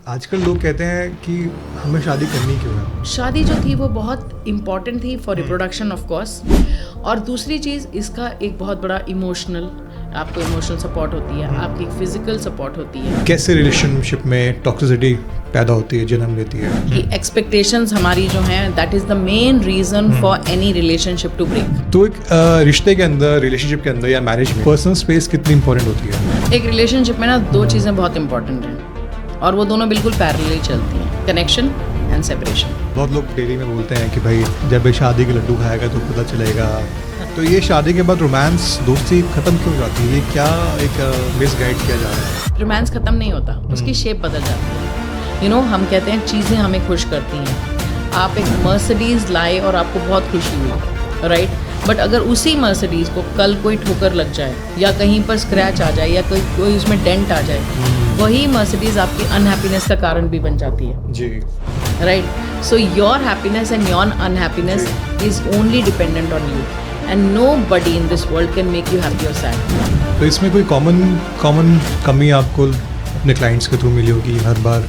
आजकल लोग कहते हैं कि हमें शादी करनी क्यों है। शादी जो थी वो बहुत इम्पॉर्टेंट थी फॉर रिप्रोडक्शन ऑफ कोर्स, और दूसरी चीज़ इसका एक बहुत बड़ा इमोशनल, आपको इमोशनल सपोर्ट होती है, आपकी फिजिकल सपोर्ट होती है। कैसे रिलेशनशिप में टॉक्सिसिटी पैदा होती है, जन्म लेती है। कि एक्सपेक्टेशंस हमारी जो हैं, that is the main reason for any relationship to break. तो एक रिश्ते के अंदर, रिलेशनशिप के अंदर या मैरिज में पर्सनल स्पेस कितनी इंपॉर्टेंट होती है। एक रिलेशनशिप में ना दो चीज़ें बहुत इंपॉर्टेंट हैं और वो दोनों बिल्कुल पैरेलली चलती हैं, कनेक्शन एंड सेपरेशन। बहुत लोग डेली में बोलते हैं कि भाई जब ये शादी के लड्डू खाएगा तो पता चलेगा। तो ये शादी के बाद रोमांस, दोस्ती खत्म क्यों हो जाती है, ये क्या एक मिसगाइड किया जा रहा है। रोमांस ख़त्म नहीं होता, उसकी शेप बदल जाती है। हम कहते हैं चीज़ें हमें खुश करती हैं। आप एक मर्सिडीज़ लाए और आपको बहुत खुशी हुई, राइट, बट अगर उसी मर्सिडीज़ को कल कोई ठोकर लग जाए या कहीं पर स्क्रैच आ जाए या कोई उसमें डेंट आ जाए, वही मर्सिडीज़ आपकी अनहैप्पीनेस का कारण भी बन जाती है। जी, right. So your happiness and your unhappiness is only dependent on you, and nobody in this world can make you happy और सैड। तो इसमें कोई कॉमन कमी आपको अपने क्लाइंट्स के थ्रू मिली होगी। हर बार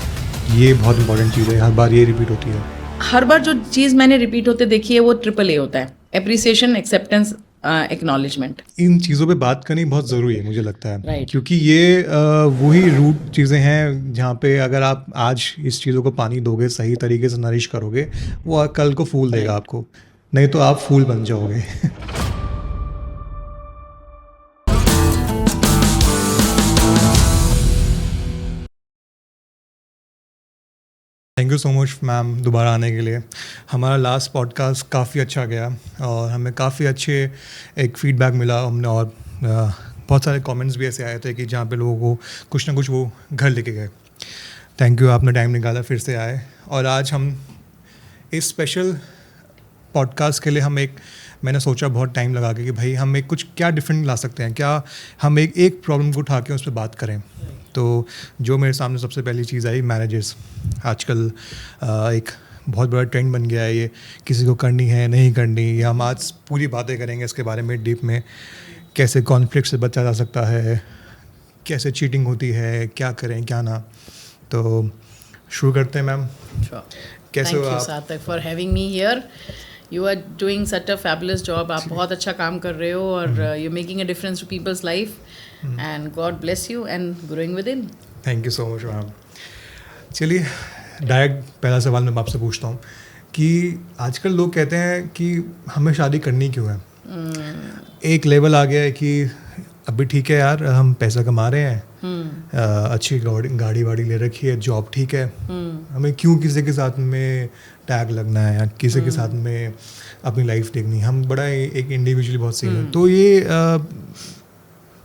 ये बहुत इंपॉर्टेंट चीज़ है, हर बार ये रिपीट होती है। हर बार जो चीज़ मैंने रिपीट होते देखी है वो AAA होता है, एप्रिसिएशन, एक्सेप्टेंस, एक्नॉलेजमेंट। इन चीज़ों पे बात करनी बहुत ज़रूरी है मुझे लगता है। Right. क्योंकि ये वही रूट चीज़ें हैं जहाँ पे अगर आप आज इस चीज़ों को पानी दोगे, सही तरीके से नरिश करोगे, वो कल को फूल देगा आपको, नहीं तो आप फूल बन जाओगे। Thank you so much ma'am दोबारा आने के लिए। हमारा लास्ट पॉडकास्ट काफ़ी अच्छा गया और हमें काफ़ी अच्छे एक फीडबैक मिला हमने, और बहुत सारे कमेंट्स भी ऐसे आए थे कि जहाँ पे लोगों को कुछ ना कुछ वो घर लेके गए। थैंक यू, आपने टाइम निकाला, फिर से आए। और आज हम इस स्पेशल पॉडकास्ट के लिए मैंने सोचा बहुत टाइम लगा के कि भाई हम एक कुछ क्या डिफरेंट ला सकते हैं, क्या हम एक प्रॉब्लम को उठा के उस पर बात करें। तो जो मेरे सामने सबसे पहली चीज़ आई, मैरिजेस। आजकल एक बहुत बड़ा ट्रेंड बन गया है ये, किसी को करनी है नहीं करनी, या हम आज पूरी बातें करेंगे इसके बारे में डीप में। कैसे कॉन्फ्लिक्ट से बचा जा सकता है, कैसे चीटिंग होती है, क्या करें क्या ना। तो शुरू करते हैं मैम। कैसे हो आप? Thank you Sarthak for having me here. You are doing such a fabulous job. आप बहुत अच्छा काम कर रहे हो और you making a difference to people's life, and God bless you and growing with in. Thank you so much ma'am. चलिए direct पहला सवाल मैं आपसे पूछता हूँ कि आजकल लोग कहते हैं कि हमें शादी करनी क्यों है। एक लेवल आ गया है कि अभी ठीक है यार, हम पैसा कमा रहे हैं, अच्छी गाड़ी वाड़ी ले रखी है, जॉब ठीक है, हमें क्यों किसी के साथ में टैग लगना है या किसी के साथ में अपनी लाइफ देखनी है। हम बड़ा एक इंडिविजुअली बहुत सही है। तो ये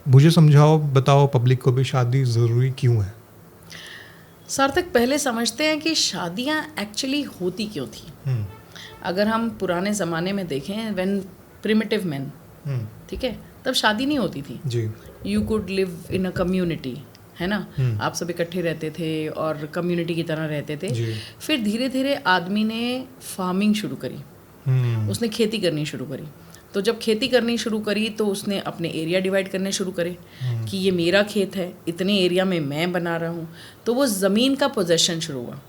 मुझे समझाओ, बताओ पब्लिक को भी, शादी ज़रूरी क्यों है। सार्थक, पहले समझते हैं कि शादियाँ एक्चुअली होती क्यों थी। अगर हम पुराने ज़माने में देखें, व्हेन प्रिमिटिव मैन, ठीक है, तब शादी नहीं होती थी जी। You could live in a community, है ना। आप सब इकट्ठे रहते थे और कम्युनिटी की तरह रहते थे। फिर धीरे धीरे आदमी ने फार्मिंग शुरू करी, उसने खेती करनी शुरू करी। तो जब खेती करनी शुरू करी तो उसने अपने एरिया डिवाइड करने शुरू करे कि ये मेरा खेत है, इतने एरिया में मैं बना रहा हूँ। तो वो ज़मीन का पोजेशन शुरू हुआ,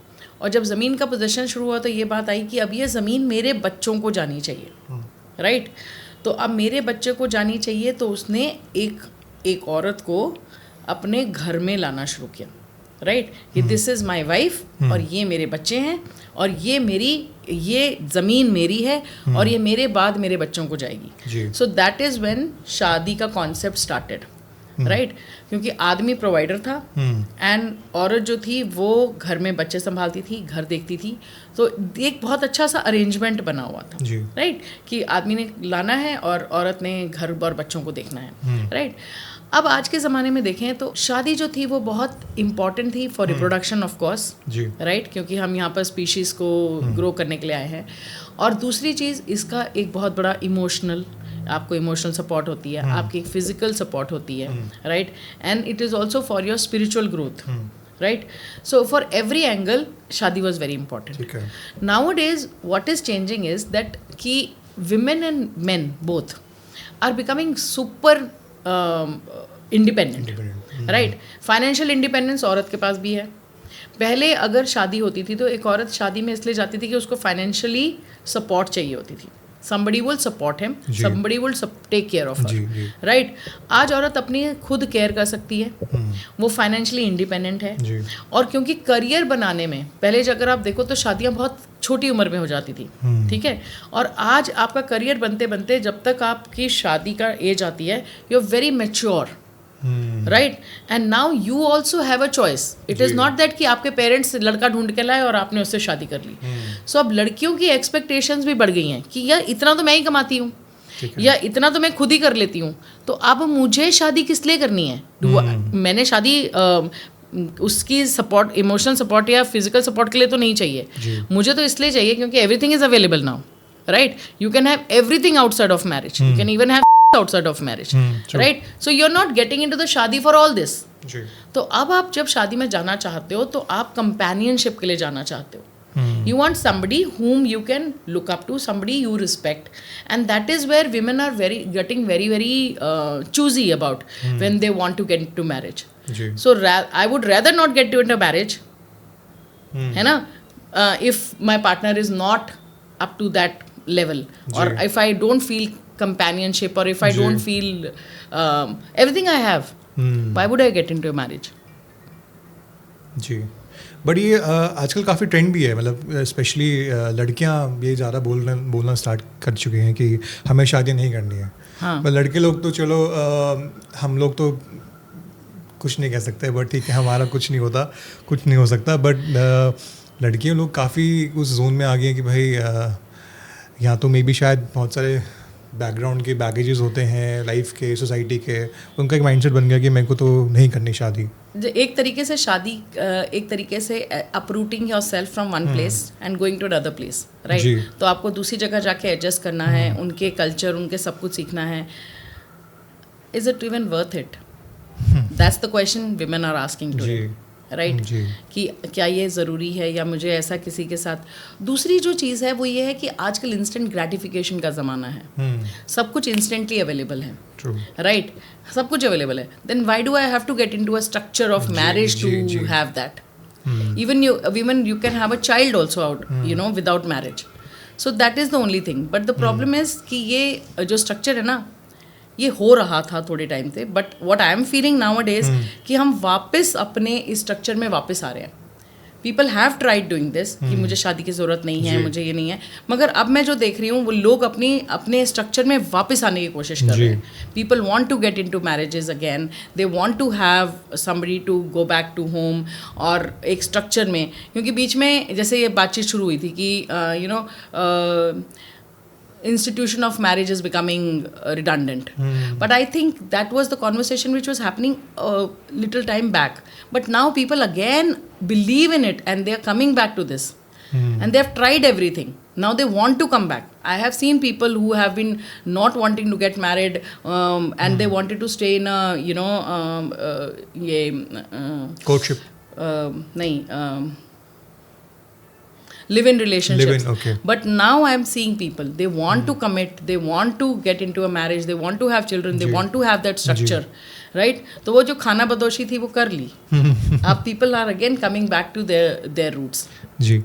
और जब ज़मीन का पोजेशन शुरू हुआ तो ये बात आई कि अब ये ज़मीन मेरे बच्चों को जानी चाहिए, राइट। तो अब मेरे बच्चे को जानी चाहिए, तो उसने एक औरत को अपने घर में लाना शुरू किया, राइट, कि दिस इज़ माई वाइफ और ये मेरे बच्चे हैं और ये ज़मीन मेरी है और ये मेरे बाद मेरे बच्चों को जाएगी। सो दैट इज़ व्हेन शादी का कॉन्सेप्ट स्टार्टेड, राइट। क्योंकि आदमी प्रोवाइडर था एंड औरत जो थी वो घर में बच्चे संभालती थी, घर देखती थी। तो एक बहुत अच्छा सा अरेंजमेंट बना हुआ था, राइट, कि आदमी ने लाना है और औरत ने घर और बच्चों को देखना है, राइट। अब आज के ज़माने में देखें तो शादी जो थी वो बहुत इम्पॉर्टेंट थी for reproduction of course, right, क्योंकि हम यहाँ पर स्पीशीज़ को ग्रो करने के लिए आए हैं। और दूसरी चीज़, इसका एक बहुत बड़ा इमोशनल, आपको इमोशनल सपोर्ट होती है, आपकी फिजिकल सपोर्ट होती है, right, and it is also for your spiritual growth, right. So for every angle, शादी was very important. Nowadays, what is changing is that कि women and men both are becoming super independent, right? Financial independence औरत के पास भी है, पहले अगर शादी होती थी तो एक औरत शादी में इसलिए जाती थी कि उसको फाइनेंशियली सपोर्ट चाहिए होती थी. Somebody will support him, somebody will take care of her, right? आज औरत अपनी खुद केयर कर सकती है, वो फाइनेंशियली इंडिपेंडेंट है. और क्योंकि करियर बनाने में पहले अगर आप देखो तो शादियां बहुत छोटी उम्र में हो जाती थी, ठीक है. और आज आपका करियर बनते बनते जब तक आपकी शादी का एज आती है, you are very mature, right. And now you also have a choice. It is not that कि आपके पेरेंट्स लड़का ढूंढ के लाए और आपने उससे शादी कर ली. सो अब लड़कियों की एक्सपेक्टेशंस भी बढ़ गई हैं कि यार इतना तो मैं ही कमाती हूँ, या इतना तो मैं खुद ही कर लेती हूँ, तो अब मुझे शादी किस लिए करनी है. मैंने शादी उसकी सपोर्ट, इमोशनल सपोर्ट या फिजिकल सपोर्ट के लिए तो नहीं चाहिए. मुझे तो इसलिए चाहिए क्योंकि everything is available now, right. You can have everything outside of marriage, you can even have outside of marriage, right? So you're not getting into the शादी for all this. तो अब आप जब शादी में जाना चाहते हो तो आप companionship के लिए जाना चाहते हो. You want somebody whom you can look up to, somebody you respect, and that is where women are getting very choosy about when they want to get into marriage. So I would rather not get into marriage, है ना, if my partner is not up to that level, or if I don't feel companionship, or if I don't feel everything I have, why would I get into a marriage? जी. But ये आजकल काफ़ी trend भी है, मतलब specially लड़कियां ये ज़्यादा बोलना स्टार्ट कर चुके हैं कि हमें शादी नहीं करनी है. हाँ. लड़के लोग तो चलो हम लोग तो कुछ नहीं कह सकते, बट ठीक है, हमारा कुछ नहीं होता, कुछ नहीं हो सकता. बट लड़कियों लोग काफ़ी उस जोन में आ गए हैं कि भाई यहाँ तो मे बी शायद बहुत सारे बैकग्राउंड के बैगेजेस होते हैं, लाइफ के, सोसाइटी के, उनका एक माइंडसेट बन गया कि मेरे को तो नहीं करनी शादी. एक तरीके से शादी एक तरीके से uprooting yourself from one place and going to another place, right. तो आपको दूसरी जगह जाके एडजस्ट करना है, उनके कल्चर, उनके सब कुछ सीखना है. Is it even worth it? That's the question women are asking today, right. कि क्या ये ज़रूरी है, या मुझे ऐसा किसी के साथ. दूसरी जो चीज़ है वो ये है कि आजकल इंस्टेंट ग्रेटिफिकेशन का ज़माना है. सब कुछ इंस्टेंटली अवेलेबल है, राइट. सब कुछ अवेलेबल है. Then why do I have to get into a structure of marriage to have that? Even you can have a child also out, you know, without marriage. So that is the only thing. But the problem is कि ये जो structure है ना, ये हो रहा था थोड़े टाइम से, but what I am feeling now a days कि हम वापस अपने इस स्ट्रक्चर में वापस आ रहे हैं. People have tried doing this कि मुझे शादी की ज़रूरत नहीं है, मुझे ये नहीं है, मगर अब मैं जो देख रही हूँ वो लोग अपने स्ट्रक्चर में वापस आने की कोशिश कर रहे हैं. People want to get into marriages again, they want to have somebody to go back to home, और एक स्ट्रक्चर में. क्योंकि बीच में जैसे ये बातचीत शुरू हुई थी कि you know institution of marriage is becoming redundant. But I think that was the conversation which was happening a little time back. But now people again believe in it and they are coming back to this. And they have tried everything. Now they want to come back. I have seen people who have been not wanting to get married and they wanted to stay in a, you know, courtship. nahi, live-in relationships. Okay. But now I am seeing people, they want to commit, they want to get into a marriage, they want to have children, they want to have that structure, right? तो वो जो खाना बदोशी थी वो कर ली. अब people are again coming back to their roots. जी.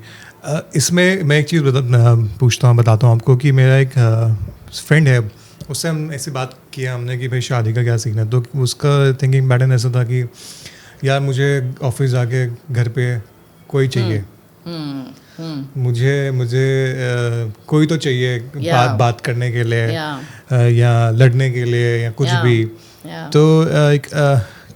इसमें मैं एक चीज़ बताता हूँ आपको कि मेरा एक फ्रेंड है, उससे हम ऐसी बात किया हमने कि भाई शादी का क्या सीखना है. तो उसका थिंकिंग पैटर्न ऐसा था कि यार मुझे ऑफिस जाके घर पे कोई चाहिए, मुझे कोई तो चाहिए बात करने के लिए, या लड़ने के लिए, या कुछ भी. तो एक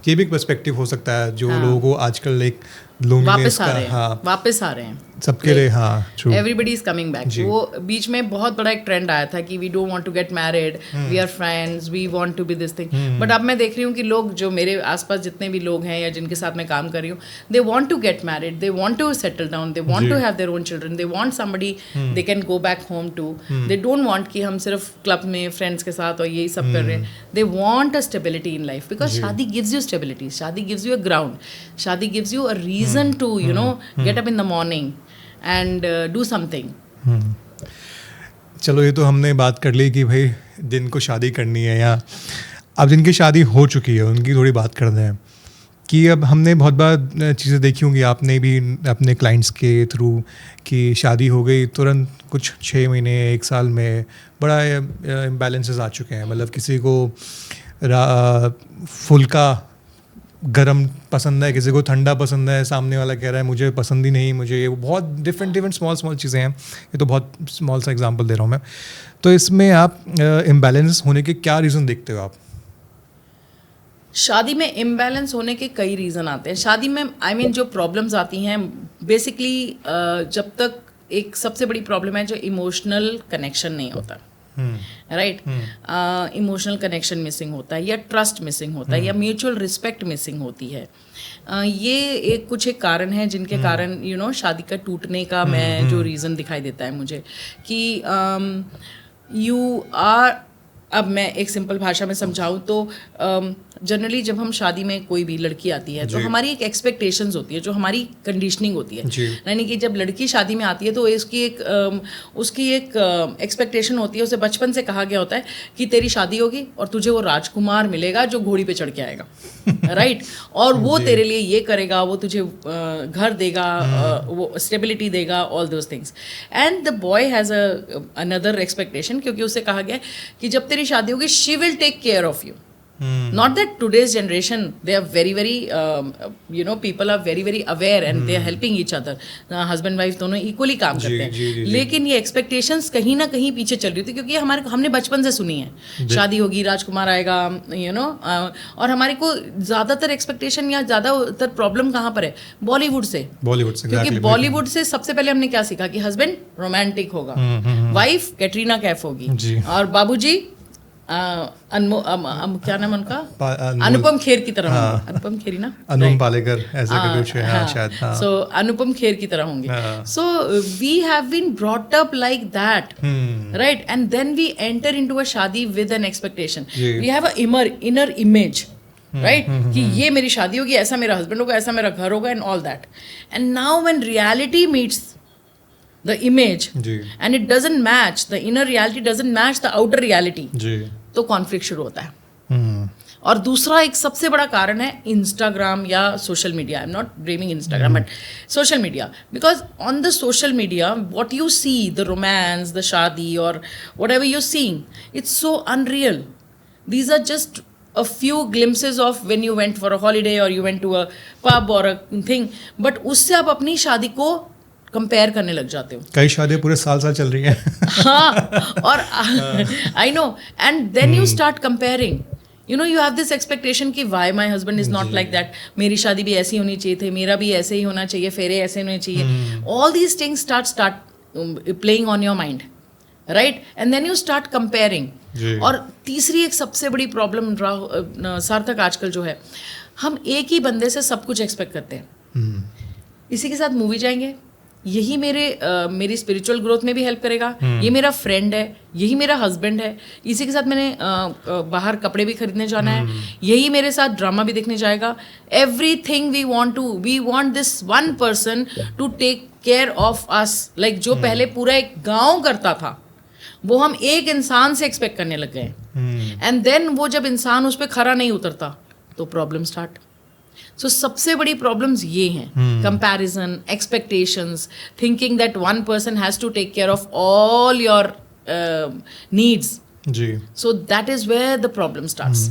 ये भी एक पर्सपेक्टिव हो सकता है जो लोगों को आजकल एक वापस आ रहे हैं सबके लिए. हाँ, true. Everybody is coming back. वो बीच में बहुत बड़ा एक ट्रेंड आया था कि we don't want to get married, we are friends, we want to be this thing. But अब मैं देख रही हूँ कि लोग जो मेरे आसपास जितने भी लोग हैं या जिनके साथ मैं काम कर रही हूँ, they want to get married, they want to settle down, they want to have their own children, they want somebody they can go back home to. They don't want कि हम सिर्फ क्लब में फ्रेंड्स के साथ और यही सब कर रहे हैं. They want a stability in life, because शादी गिव्स यू स्टेबिलिटी, शादी गिव्स यू अ ग्राउंड, शादी gives you a reason to, you know, get up in the morning and do something. चलो, ये तो हमने बात कर ली कि भाई जिनको शादी करनी है, या अब जिनकी शादी हो चुकी है उनकी थोड़ी बात करते हैं. कि अब हमने बहुत बार चीज़ें देखी होंगी, आपने भी अपने क्लाइंट्स के थ्रू, कि शादी हो गई तुरंत कुछ 6 महीने 1 साल में बड़ा इम्बैलेंसेस आ चुके हैं. मतलब किसी को फुल्का गरम पसंद है, किसी को ठंडा पसंद है, सामने वाला कह रहा है मुझे पसंद ही नहीं, मुझे ये बहुत डिफरेंट स्मॉल चीज़ें हैं. ये तो बहुत स्मॉल सा एग्जांपल दे रहा हूँ मैं. तो इसमें आप इम्बैलेंस होने के क्या रीज़न देखते हो आप? शादी में इम्बैलेंस होने के कई रीज़न आते हैं. शादी में जो प्रॉब्लम्स आती हैं बेसिकली जब तक एक सबसे बड़ी प्रॉब्लम है जो इमोशनल कनेक्शन नहीं होता, राइट. इमोशनल कनेक्शन मिसिंग होता है, या ट्रस्ट मिसिंग होता है, या म्यूचुअल रिस्पेक्ट मिसिंग होती है. ये कुछ एक कारण है जिनके कारण शादी का टूटने का मैं जो रीज़न दिखाई देता है मुझे कि अब मैं एक सिंपल भाषा में समझाऊँ तो जनरली जब हम शादी में कोई भी लड़की आती है तो हमारी एक एक्सपेक्टेशंस होती है, जो हमारी कंडीशनिंग होती है. यानी कि जब लड़की शादी में आती है तो उसकी एक एक्सपेक्टेशन होती है. उसे बचपन से कहा गया होता है कि तेरी शादी होगी और तुझे वो राजकुमार मिलेगा जो घोड़ी पे चढ़ के आएगा, राइट. और वो तेरे लिए ये करेगा, वो तुझे घर देगा, वो स्टेबिलिटी देगा, all those things. And the boy has another expectation, क्योंकि उसे कहा गया कि जब तेरी शादी होगी she will take care of you. Not that today's generation, they are very people are very aware and they are helping each other. Husband wife दोनों equally काम करते हैं. लेकिन ये expectations कहीं ना कहीं पीछे चल रही थी, क्योंकि हमने बचपन से सुनी है शादी होगी, राजकुमार आएगा, और हमारे को ज़्यादातर एक्सपेक्टेशन या ज़्यादातर प्रॉब्लम कहाँ पर है? बॉलीवुड से. क्योंकि बॉलीवुड से सबसे पहले हमने क्या सीखा कि हस्बैंड रोमांटिक होगा, वाइफ कैटरीना कैफ होगी, और बाबूजी क्या नाम उनका, अनुपम खेर की तरह होंगे. अनुपम खेर ना, अनुपम पालेकर ऐसा कुछ है शायद. सो अनुपम खेर की तरह होंगे. So we have been brought up like that, right. And then we enter into a शादी with an expectation. We have a inner image, right, कि ये मेरी शादी होगी, ऐसा मेरा हस्बैंड होगा, ऐसा मेरा घर होगा, and all that. And now when reality meets the image and it doesn't match, the inner reality doesn't match the outer reality, तो कॉन्फ्लिक्ट शुरू होता है. और दूसरा एक सबसे बड़ा कारण है इंस्टाग्राम या social media. I am not blaming Instagram but social media, because on the social media what you see, the romance, the शादी और whatever you seeing, it's so unreal. These are just a few glimpses of when you went for a holiday or you went to a pub or a thing, but उससे आप अपनी शादी को compare करने लग जाते हो. कई शादियां पूरे साल चल रही हैं. हाँ, और I know, and then you start comparing. You have this expectation कि why my husband is not like that, मेरी शादी भी ऐसी होनी चाहिए थी, मेरा भी ऐसे ही होना चाहिए, फेरे ऐसे होने चाहिए. All these things start playing on your mind, right. And then you start comparing. और तीसरी एक सबसे बड़ी प्रॉब्लम सार्थक आजकल जो है, हम एक ही बंदे से सब कुछ एक्सपेक्ट करते हैं. इसी के साथ मूवी जाएंगे, यही मेरी स्पिरिचुअल ग्रोथ में भी हेल्प करेगा, ये मेरा फ्रेंड है, यही मेरा हस्बैंड है, इसी के साथ मैंने बाहर कपड़े भी खरीदने जाना है, यही मेरे साथ ड्रामा भी देखने जाएगा. Everything we want this one person to take care of us. Like जो पहले पूरा एक गांव करता था, वो हम एक इंसान से एक्सपेक्ट करने लग गए. एंड देन वो जब इंसान उस पर खरा नहीं उतरता तो प्रॉब्लम स्टार्ट. सो सबसे बड़ी प्रॉब्लम्स ये हैं, comparison, expectations, thinking that one person has to take care of all your needs. जी. So that is where the problem starts.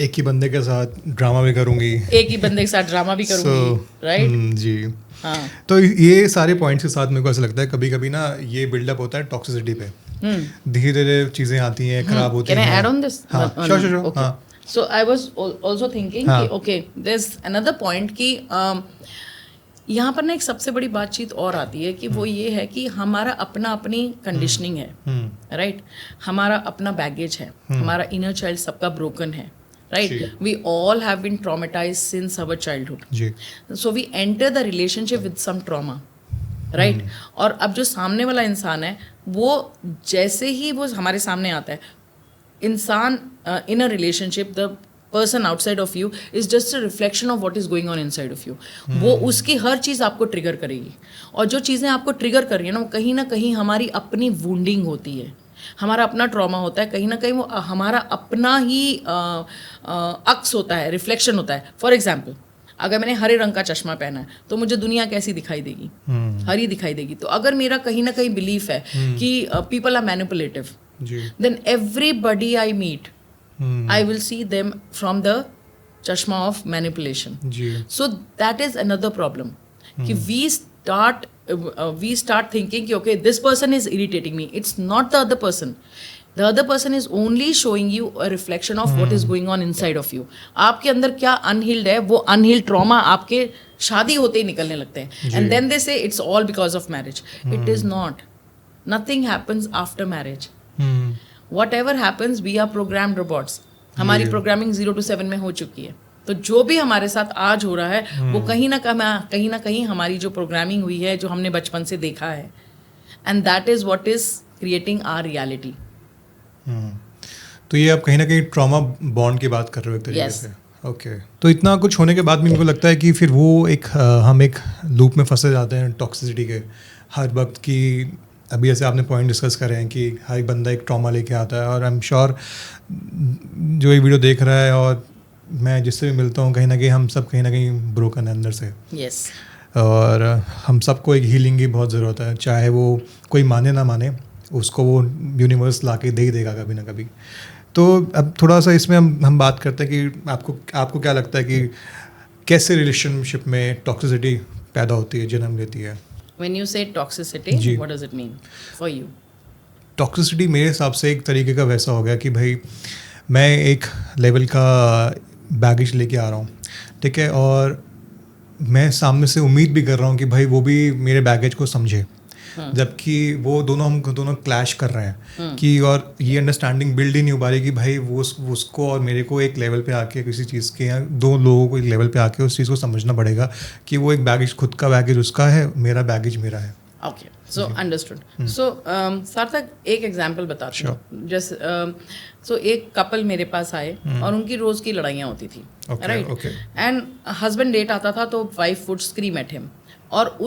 एक ही बंदे के साथ ड्रामा भी करूंगी, एक ही बंदे के साथ ड्रामा भी करूंगी, राइट. जी. हाँ. तो ये सारे पॉइंट्स के साथ मेरे को ऐसा लगता है कभी कभी ना ये बिल्डअप होता है टॉक्सिसिटी पे. धीरे धीरे चीजें आती हैं, खराब होती हैं. Can I add on this? Sure. हाँ. So I was also thinking कि okay, there's another point कि यहाँ पर ना एक सबसे बड़ी बातचीत और आती है कि वो ये है कि हमारा अपनी कंडीशनिंग है, राइट. हमारा अपना बैगेज है, हमारा इनर चाइल्ड सबका ब्रोकन है, right. We all have been traumatized since our childhood. So we enter the relationship with some trauma, right. और अब जो सामने वाला इंसान है, वो जैसे ही वो हमारे सामने आता है, इंसान in a relationship, the person outside of you is just a reflection of what is going on inside of you. वो उसकी हर चीज़ आपको ट्रिगर करेगी, और जो चीज़ें आपको ट्रिगर कर रही है ना कहीं हमारी अपनी वुंडिंग होती है, हमारा अपना ट्रॉमा होता है, कहीं ना कहीं वो हमारा अपना ही अक्स होता है, रिफ्लेक्शन होता है. फॉर एग्जाम्पल अगर मैंने हरे रंग का चश्मा पहना है तो मुझे दुनिया कैसी दिखाई देगी? हरी दिखाई देगी। तो अगर मेरा कहीं ना कहीं बिलीफ है कि people are manipulative, then everybody I meet I will see them from the चश्मा of manipulation. So that is another problem कि वी स्टार्ट थिंकिंग कि okay, this person is irritating me. It's not the other person. The other person is only showing you a reflection of what is going on inside of you. आपके अंदर क्या unhealed है, वो unhealed trauma आपके शादी होते ही निकलने लगते हैं. And then they say it's all because of marriage. It is not. Nothing happens after marriage. Whatever happens, we are programmed robots. हमारी प्रोग्रामिंग 0 to 7 में हो चुकी है. तो जो भी हमारे साथ आज हो रहा है वो कहीं ना कहीं हमारी जो प्रोग्रामिंग हुई है, जो हमने बचपन से देखा है, and that is what is creating our reality. तो ये आप कहीं ना कहीं ट्रॉमा बॉन्ड की बात कर रहे हो एक तरीके से. ओके. तो इतना कुछ होने के बाद भी मुझे लगता है कि फिर वो हम एक लूप में फंसे जाते हैं टॉक्सिसिटी के हर वक्त की. अभी जैसे आपने पॉइंट डिस्कस करे हैं कि हर एक बंदा एक ट्रॉमा लेके आता है, और आई एम श्योर जो ये वीडियो देख रहा है और मैं जिससे भी मिलता हूँ, कहीं ना कहीं हम सब कहीं ना कहीं ब्रोकन है अंदर से. Yes. और हम सबको एक हीलिंग की बहुत ज़रूरत है, चाहे वो कोई माने ना माने, उसको वो यूनिवर्स ला के दे ही देगा कभी ना कभी. तो अब थोड़ा सा इसमें हम बात करते हैं कि आपको क्या लगता है कि कैसे रिलेशनशिप में टॉक्सिसिटी पैदा होती है, जन्म लेती है? When you say toxicity, what does it mean for you? Toxicity मेरे हिसाब से एक तरीके का वैसा हो गया कि भाई मैं एक लेवल का बैगेज लेके आ रहा हूँ, ठीक है, और मैं सामने से उम्मीद भी कर रहा हूँ कि भाई वो भी मेरे बैगेज को समझे, जबकि वो हम दोनों क्लैश कर रहे हैं कि, और ये अंडरस्टैंडिंग बिल्ड ही नहीं हो पा रही कि भाई वो उसको और मेरे को एक लेवल पे आके किसी चीज़ के, या दो लोगों को एक लेवल पे आके उस चीज़ को समझना पड़ेगा कि वो एक बैगेज, खुद का बैगेज उसका है, मेरा बैगेज मेरा है. Okay, so understood. सो सार्थक, एक एग्जांपल बताती हूँ. जैसे सो एक कपल मेरे पास आए और उनकी रोज़ की लड़ाइयाँ होती थी, राइट, एंड हस्बैंड लेट आता था तो wife would scream at him, और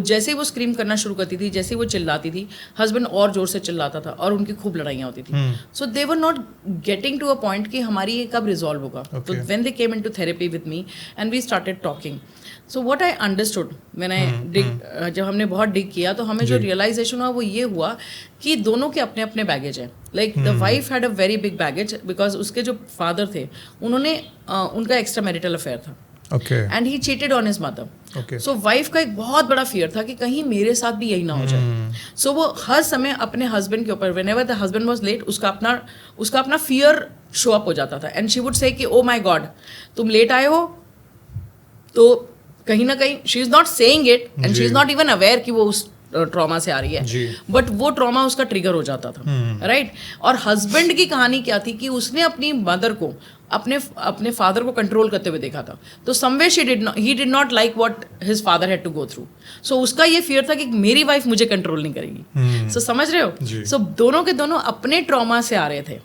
जैसे ही वो स्क्रीम करना शुरू करती थी, जैसे ही वो चिल्लाती थी, हस्बैंड और जोर से चिल्लाता था और उनकी खूब लड़ाइयाँ होती थी. So they were not getting to a point कि हमारी ये कब रिजॉल्व होगा. तो when they came into therapy with me and we started talking, so what I understood when I dig, जब हमने बहुत डिग किया तो हमें जो रियलाइजेशन हुआ वो ये हुआ कि दोनों के अपने अपने बैगेज हैं. Like the wife had a very big baggage because उसके जो फादर थे उन्होंने उनका एक्स्ट्रा मैरिटल अफेयर था, and he cheated on his mother. So wife का एक बहुत बड़ा फियर था कि कहीं मेरे साथ भी यही ना हो जाए. सो वो हर समय अपने हस्बैंड के ऊपर, whenever the husband was late, उसका अपना फियर शो अप हो जाता था, एंड शी वुड से कि ओ माय गॉड, तुम लेट आए हो. तो कहीं ना कहीं she is not saying it and she is not even aware कि वो उस ट्रॉमा से आ रही है, बट वो ट्रॉमा उसका ट्रिगर हो जाता था, राइट. और हस्बैंड की कहानी क्या थी कि उसने अपनी मदर को अपने फादर को कंट्रोल करते हुए देखा था. तो someway he did not like what his father had to go through. So उसका ये फियर था कि मेरी वाइफ मुझे कंट्रोल नहीं करेगी. सो समझ रहे हो? सो दोनों के दोनों अपने ट्रॉमा से आ रहे थे.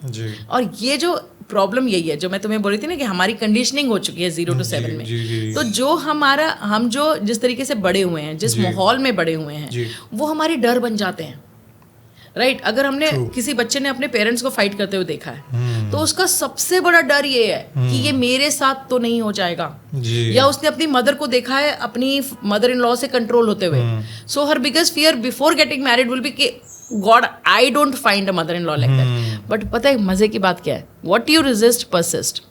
और ये जो प्रॉब्लम यही है जो मैं तुम्हें बोल रही थी ना कि हमारी कंडीशनिंग हो चुकी है 0 to 7 में. तो जो हम जो जिस तरीके से बड़े हुए हैं, जिस माहौल में बड़े हुए हैं, वो हमारी डर बन जाते हैं, राइट. अगर हमने किसी बच्चे ने अपने पेरेंट्स को फाइट करते हुए देखा है तो उसका सबसे बड़ा डर ये है कि ये मेरे साथ तो नहीं हो जाएगा. या उसने अपनी मदर को देखा है अपनी मदर इन लॉ से कंट्रोल होते हुए. So her biggest fear before getting married will be कि God I don't find a mother in law like that. But पता है मजे की बात क्या है? What you resist persist.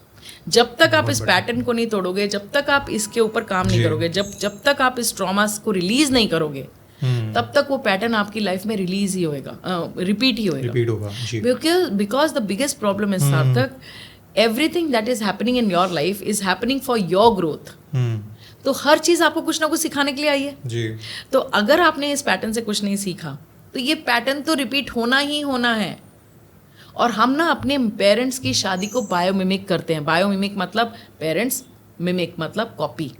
जब तक आप इस पैटर्न को नहीं तोड़ोगे, जब तक आप इसके ऊपर काम नहीं करोगे, जब तक आप इस ट्रॉमा को रिलीज नहीं करोगे, तब तक वो पैटर्न आपकी लाइफ में रिलीज ही होएगा, रिपीट ही होएगा. Because the biggest problem is Sarthak, everything that is happening in your life is happening for your growth. तो हर चीज आपको कुछ ना कुछ सिखाने के लिए आई है. तो अगर आपने इस पैटर्न से कुछ नहीं सीखा तो ये पैटर्न तो रिपीट होना ही होना है. और हम ना अपने पेरेंट्स की शादी को बायोमिमिक करते हैं. बायोमिमिक मतलब पेरेंट्स, मिमिक मतलब कॉपी.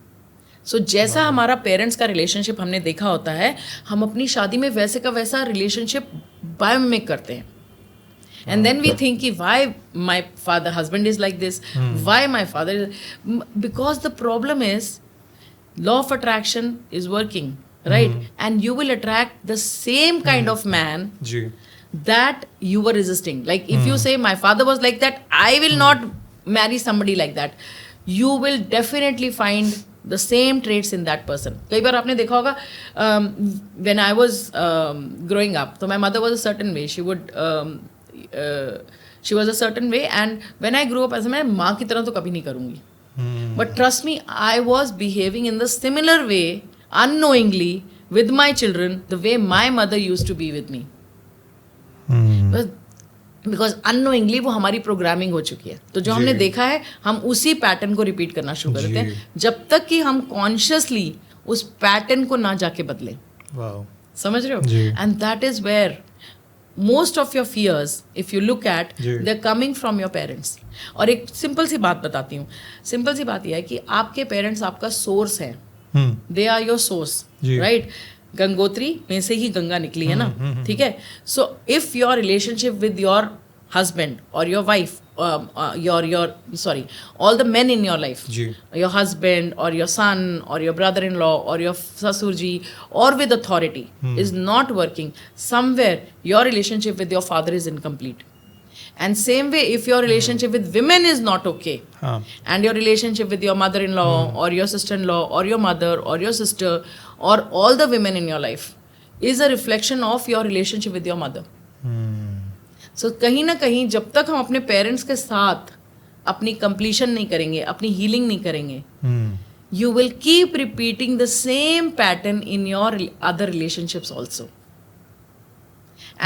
सो जैसा हमारा पेरेंट्स का रिलेशनशिप हमने देखा होता है, हम अपनी शादी में वैसे का वैसा रिलेशनशिप बायोमिमिक करते हैं. And then we think कि why my father husband is like this, why my father is, because the problem is law of attraction is working, right? And you will attract the same kind of man that you were resisting. Like if you say my father was like that, I will not marry somebody like that. you will definitely find the same traits in that person. कई बार आपने देखा होगा, when I was growing up, so my mother was a certain way. She was a certain way, and when I grew up, ऐसा मैं माँ की तरह तो कभी नहीं करूँगी. But trust me, I was behaving in the similar way, unknowingly, with my children, the way my mother used to be with me. Because unknowingly वो हमारी प्रोग्रामिंग हो चुकी है. तो जो हमने देखा है, हम उसी पैटर्न को रिपीट करना शुरू कर देते हैं, जब तक कि हम कॉन्शियसली उस पैटर्न को ना जाके बदलें. समझ रहे हो? And that is where most of your fears, if you look at, they are coming from your parents. और एक सिंपल सी बात बताती हूँ. सिंपल सी बात यह है कि आपके पेरेंट्स आपका सोर्स है. They are your source, right? Gangotri में से ही गंगा निकली है ना, ठीक है? So if your relationship with your husband और your wife, all the men in your life, your husband or your son or your brother-in-law or your sasurji or with authority is not working, somewhere your relationship with your father is incomplete. And same way, if your relationship with women is not okay, and your relationship with your mother-in-law or your sister-in-law or your mother or your sister or all the women in your life is a reflection of your relationship with your mother. So कहीं ना कहीं जब तक हम अपने parents के साथ अपनी completion नहीं करेंगे, अपनी healing नहीं करेंगे, you will keep repeating the same pattern in your other relationships also.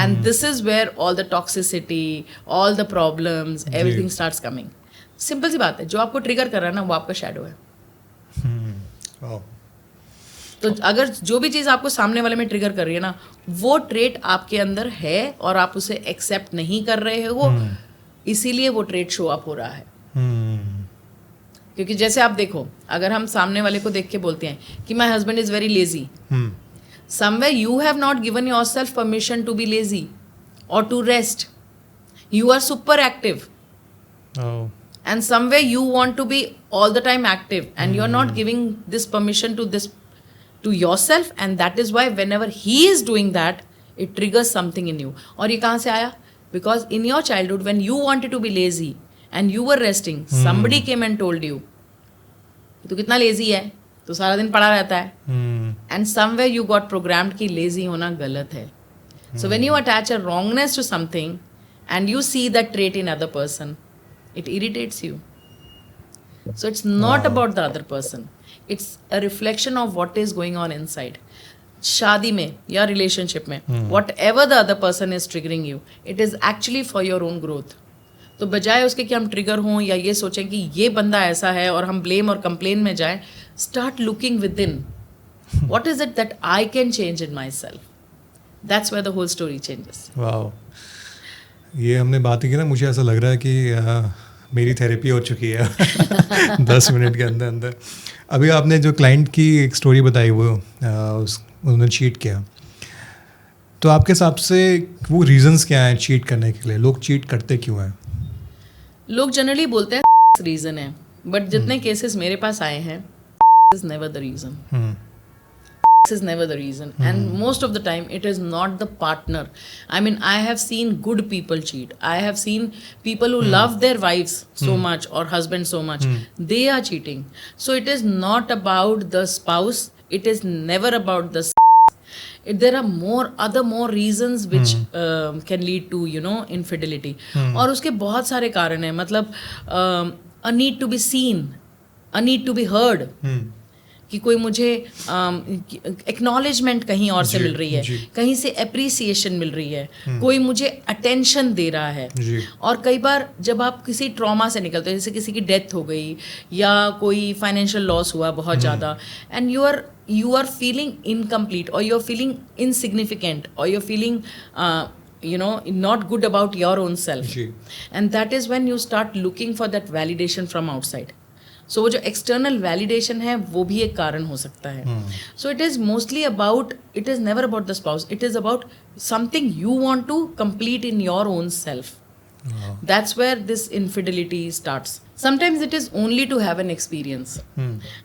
And this is where all the toxicity, all the problems, everything starts coming. Simple सी बात है, जो आपको ट्रिगर कर रहा है ना, वो आपका शैडो है. तो अगर जो भी चीज़ आपको सामने वाले में ट्रिगर कर रही है ना, वो ट्रेट आपके अंदर है और आप उसे एक्सेप्ट नहीं कर रहे हो, इसीलिए वो ट्रेट शो अप हो रहा है. क्योंकि जैसे आप देखो, अगर हम सामने वाले को देख के बोलते हैं कि my husband is very lazy, somewhere you have not given yourself permission to be lazy or to rest. You are super active. And somewhere you want to be all the time active, and you're not giving this permission to yourself, and that is why whenever he is doing that, it triggers something in you. और ये कहाँ से आया? Because in your childhood, when you wanted to be lazy and you were resting, somebody came and told you, तू कितना lazy है, तो सारा दिन पड़ा रहता है. And somewhere you got programmed कि लेजी होना गलत है. So when you attach a wrongness to something and you see that trait in other person, it irritates you. So it's not about the other person, it's a reflection of what is going on inside. शादी में या relationship में, whatever the other person is triggering you, it is actually for your own growth. तो बजाय उसके कि हम trigger हों या ये सोचें कि ये बंदा ऐसा है और हम ब्लेम और कंप्लेन में जाएं, start looking within. What is it that I can change in myself? That's where the whole story changes. Wow. ये हमने बात की ना, मुझे ऐसा लग रहा है कि मेरी थेरेपी हो चुकी है 10 मिनट के अंदर अंदर. अभी आपने जो क्लाइंट की एक स्टोरी बताई, वो उन्होंने चीट किया, तो आपके हिसाब से वो रीजंस क्या हैं चीट करने के लिए? लोग चीट करते क्यों हैं? लोग जनरली बोलते हैं रीज़न है, बट जितने केसेस मेरे पास आए हैं, is never the reason. Is never the reason. And most of the time it is not the partner. I mean, I have seen good people cheat. I have seen people who love their wives so much or husband so much, they are cheating. So it is not about the spouse, it is never about the there are more reasons which can lead to, you know, infidelity. और उसके बहुत सारे कारण हैं. मतलब a need to be seen, a need to be heard. कि कोई मुझे एक्नॉलेजमेंट कहीं और से मिल रही है, कहीं से अप्रिसिएशन मिल रही है, कोई मुझे अटेंशन दे रहा है. और कई बार जब आप किसी ट्रॉमा से निकलते हो, जैसे किसी की डेथ हो गई या कोई फाइनेंशियल लॉस हुआ बहुत ज़्यादा, and you are feeling incomplete or you're feeling insignificant or you're feeling you know, not good about your own self. And that is when you start looking for that validation from outside. So वो जो external validation है, वो भी एक कारण हो सकता है. So it is mostly about, it is never about the spouse, it is about something you want to complete in your own self. That's where this infidelity starts. Sometimes it is only to have an experience,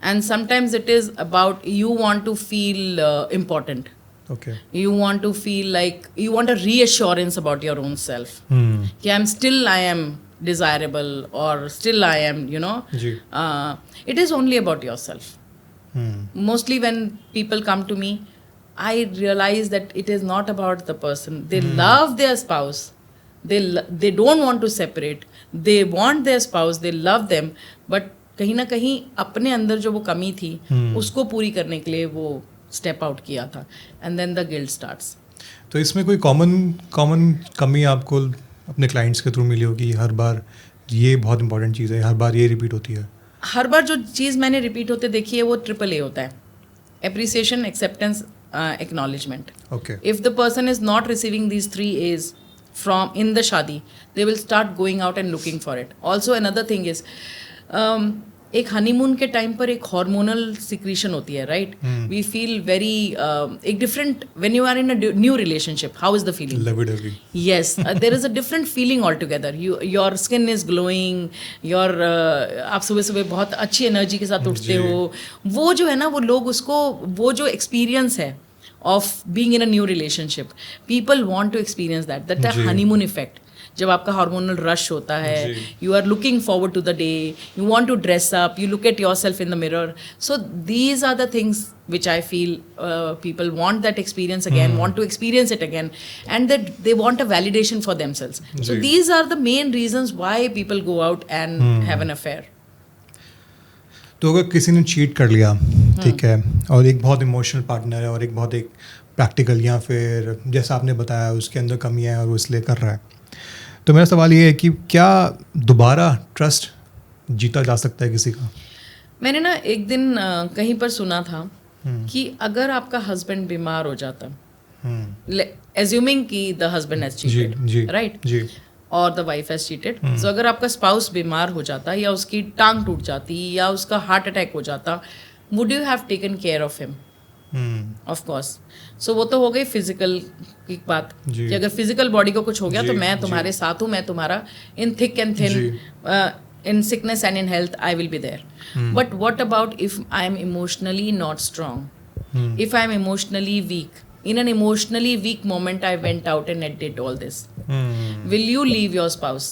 and sometimes it is about you want to feel important. Okay. You want to feel like you want a reassurance about your own self. कि I am desirable or still I am, you know. It is only about yourself. Mostly when people come to me, I realize that it is not about the person. They love their spouse. They don't want to separate. They want their spouse. They love them. But कहीं ना कहीं अपने अंदर जो वो कमी थी उसको पूरी करने के लिए वो स्टेप आउट किया था. And then the guilt starts. तो इसमें कोई कॉमन कमी आपको अपने क्लाइंट्स के थ्रू मिली होगी? हर बार ये बहुत इंपॉर्टेंट चीज़ है, हर बार ये रिपीट होती है? हर बार जो चीज़ मैंने रिपीट होते देखी है वो AAA होता है. Appreciation, acceptance, acknowledgement. Okay. If the person is not receiving these 3 A's from in the shadi, they will start going out and looking for it. Also another thing is एक honeymoon के time पर एक hormonal secretion होती है, right? We feel very एक different when you are in a new relationship. How is the feeling? Lovey dovey. Yes, there is a different feeling all together. Your skin is glowing, your आप सुबह सुबह बहुत अच्छी energy के साथ उठते हो. वो जो है ना, वो लोग उसको, वो जो एक्सपीरियंस है of being in a new relationship, people want to experience that honeymoon effect. जब आपका हार्मोनल रश होता है, you are looking forward to the day, you want to dress up, you look at yourself in the mirror. So these are the things which I feel people want that experience again, want to experience it again, and that they want a validation for themselves. So these are the main reasons why people go out and have an affair. तो अगर किसी ने cheat कर लिया, ठीक है, और एक बहुत इमोशनल पार्टनर है और एक बहुत एक प्रैक्टिकल, या फिर जैसा आपने बताया उसके अंदर कमियां हैं और वो इसलिए कर रहा है, तो मेरा सवाल ये है कि क्या दोबारा ट्रस्ट जीता जा सकता है किसी का? मैंने ना एक दिन कहीं पर सुना था कि अगर आपका हस्बैंड बीमार हो जाता, एज्यूमिंग कि the husband has cheated, right, और द वाइफ हैज चीटेड, सो अगर आपका स्पाउस बीमार हो जाता या उसकी टांग टूट जाती या उसका हार्ट अटैक हो जाता, would you have taken care of him? Of course. So वो तो हो गई फिजिकल की बात कि अगर फिजिकल बॉडी को कुछ हो गया तो मैं तुम्हारे साथ हूँ, मैं तुम्हारा इन thick and thin, in sickness and in health, I will be there. But what about if I am emotionally not strong? If I am emotionally weak, in an emotionally weak moment I went out and I did all this, will you leave your spouse?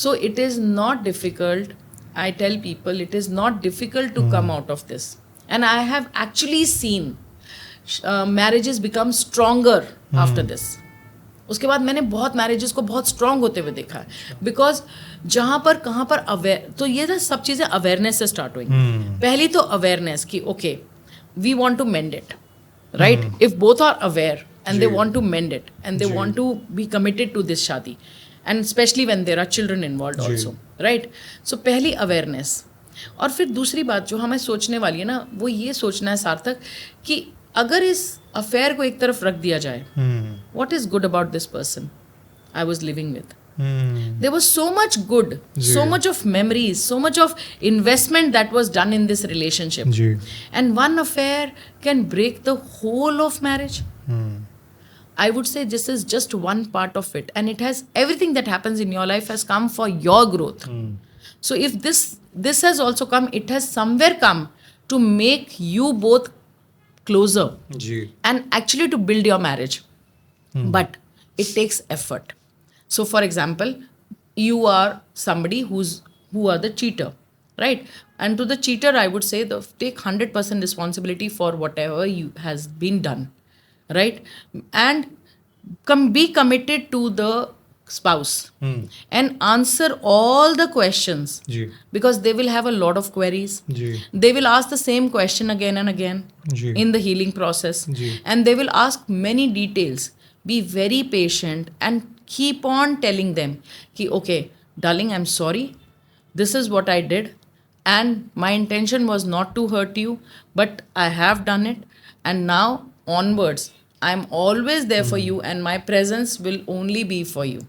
So it is not difficult. I tell people it is not difficult to come out of this, and I have actually seen marriages become stronger after this. उसके बाद मैंने बहुत marriages को बहुत strong होते हुए देखा है, बिकॉज जहाँ पर कहाँ पर अवेयर, तो ये ना सब चीज़ें अवेयरनेस से स्टार्ट हुई. पहली तो अवेयरनेस कि okay we want to mend it, right? If both are aware and they want to mend it and they want to be committed to this शादी, and specially when there are children involved also, right? So पहली awareness. और फिर दूसरी बात जो हमें सोचने वाली है ना, वो ये सोचना है सार्थक कि अगर इस अफेयर को एक तरफ रख दिया जाए, what is good about this person I was living with? There was so much good, so much of memories, so much of investment that was done in this relationship. And one affair can break the whole of marriage. I would say this is just one part of it, and it has everything that happens in your life has come for your growth. So if this has also come, it has somewhere come to make you both closer and actually to build your marriage. But it takes effort. So for example, you are somebody who are the cheater, right? And to the cheater I would say take 100% responsibility for whatever you has been done, right? And be committed to the spouse and answer all the questions, because they will have a lot of queries. They will ask the same question again and again in the healing process, and they will ask many details. Be very patient and keep on telling them ki okay darling, I'm sorry, this is what I did and my intention was not to hurt you, but I have done it, and now onwards I'm always there for you and my presence will only be for you.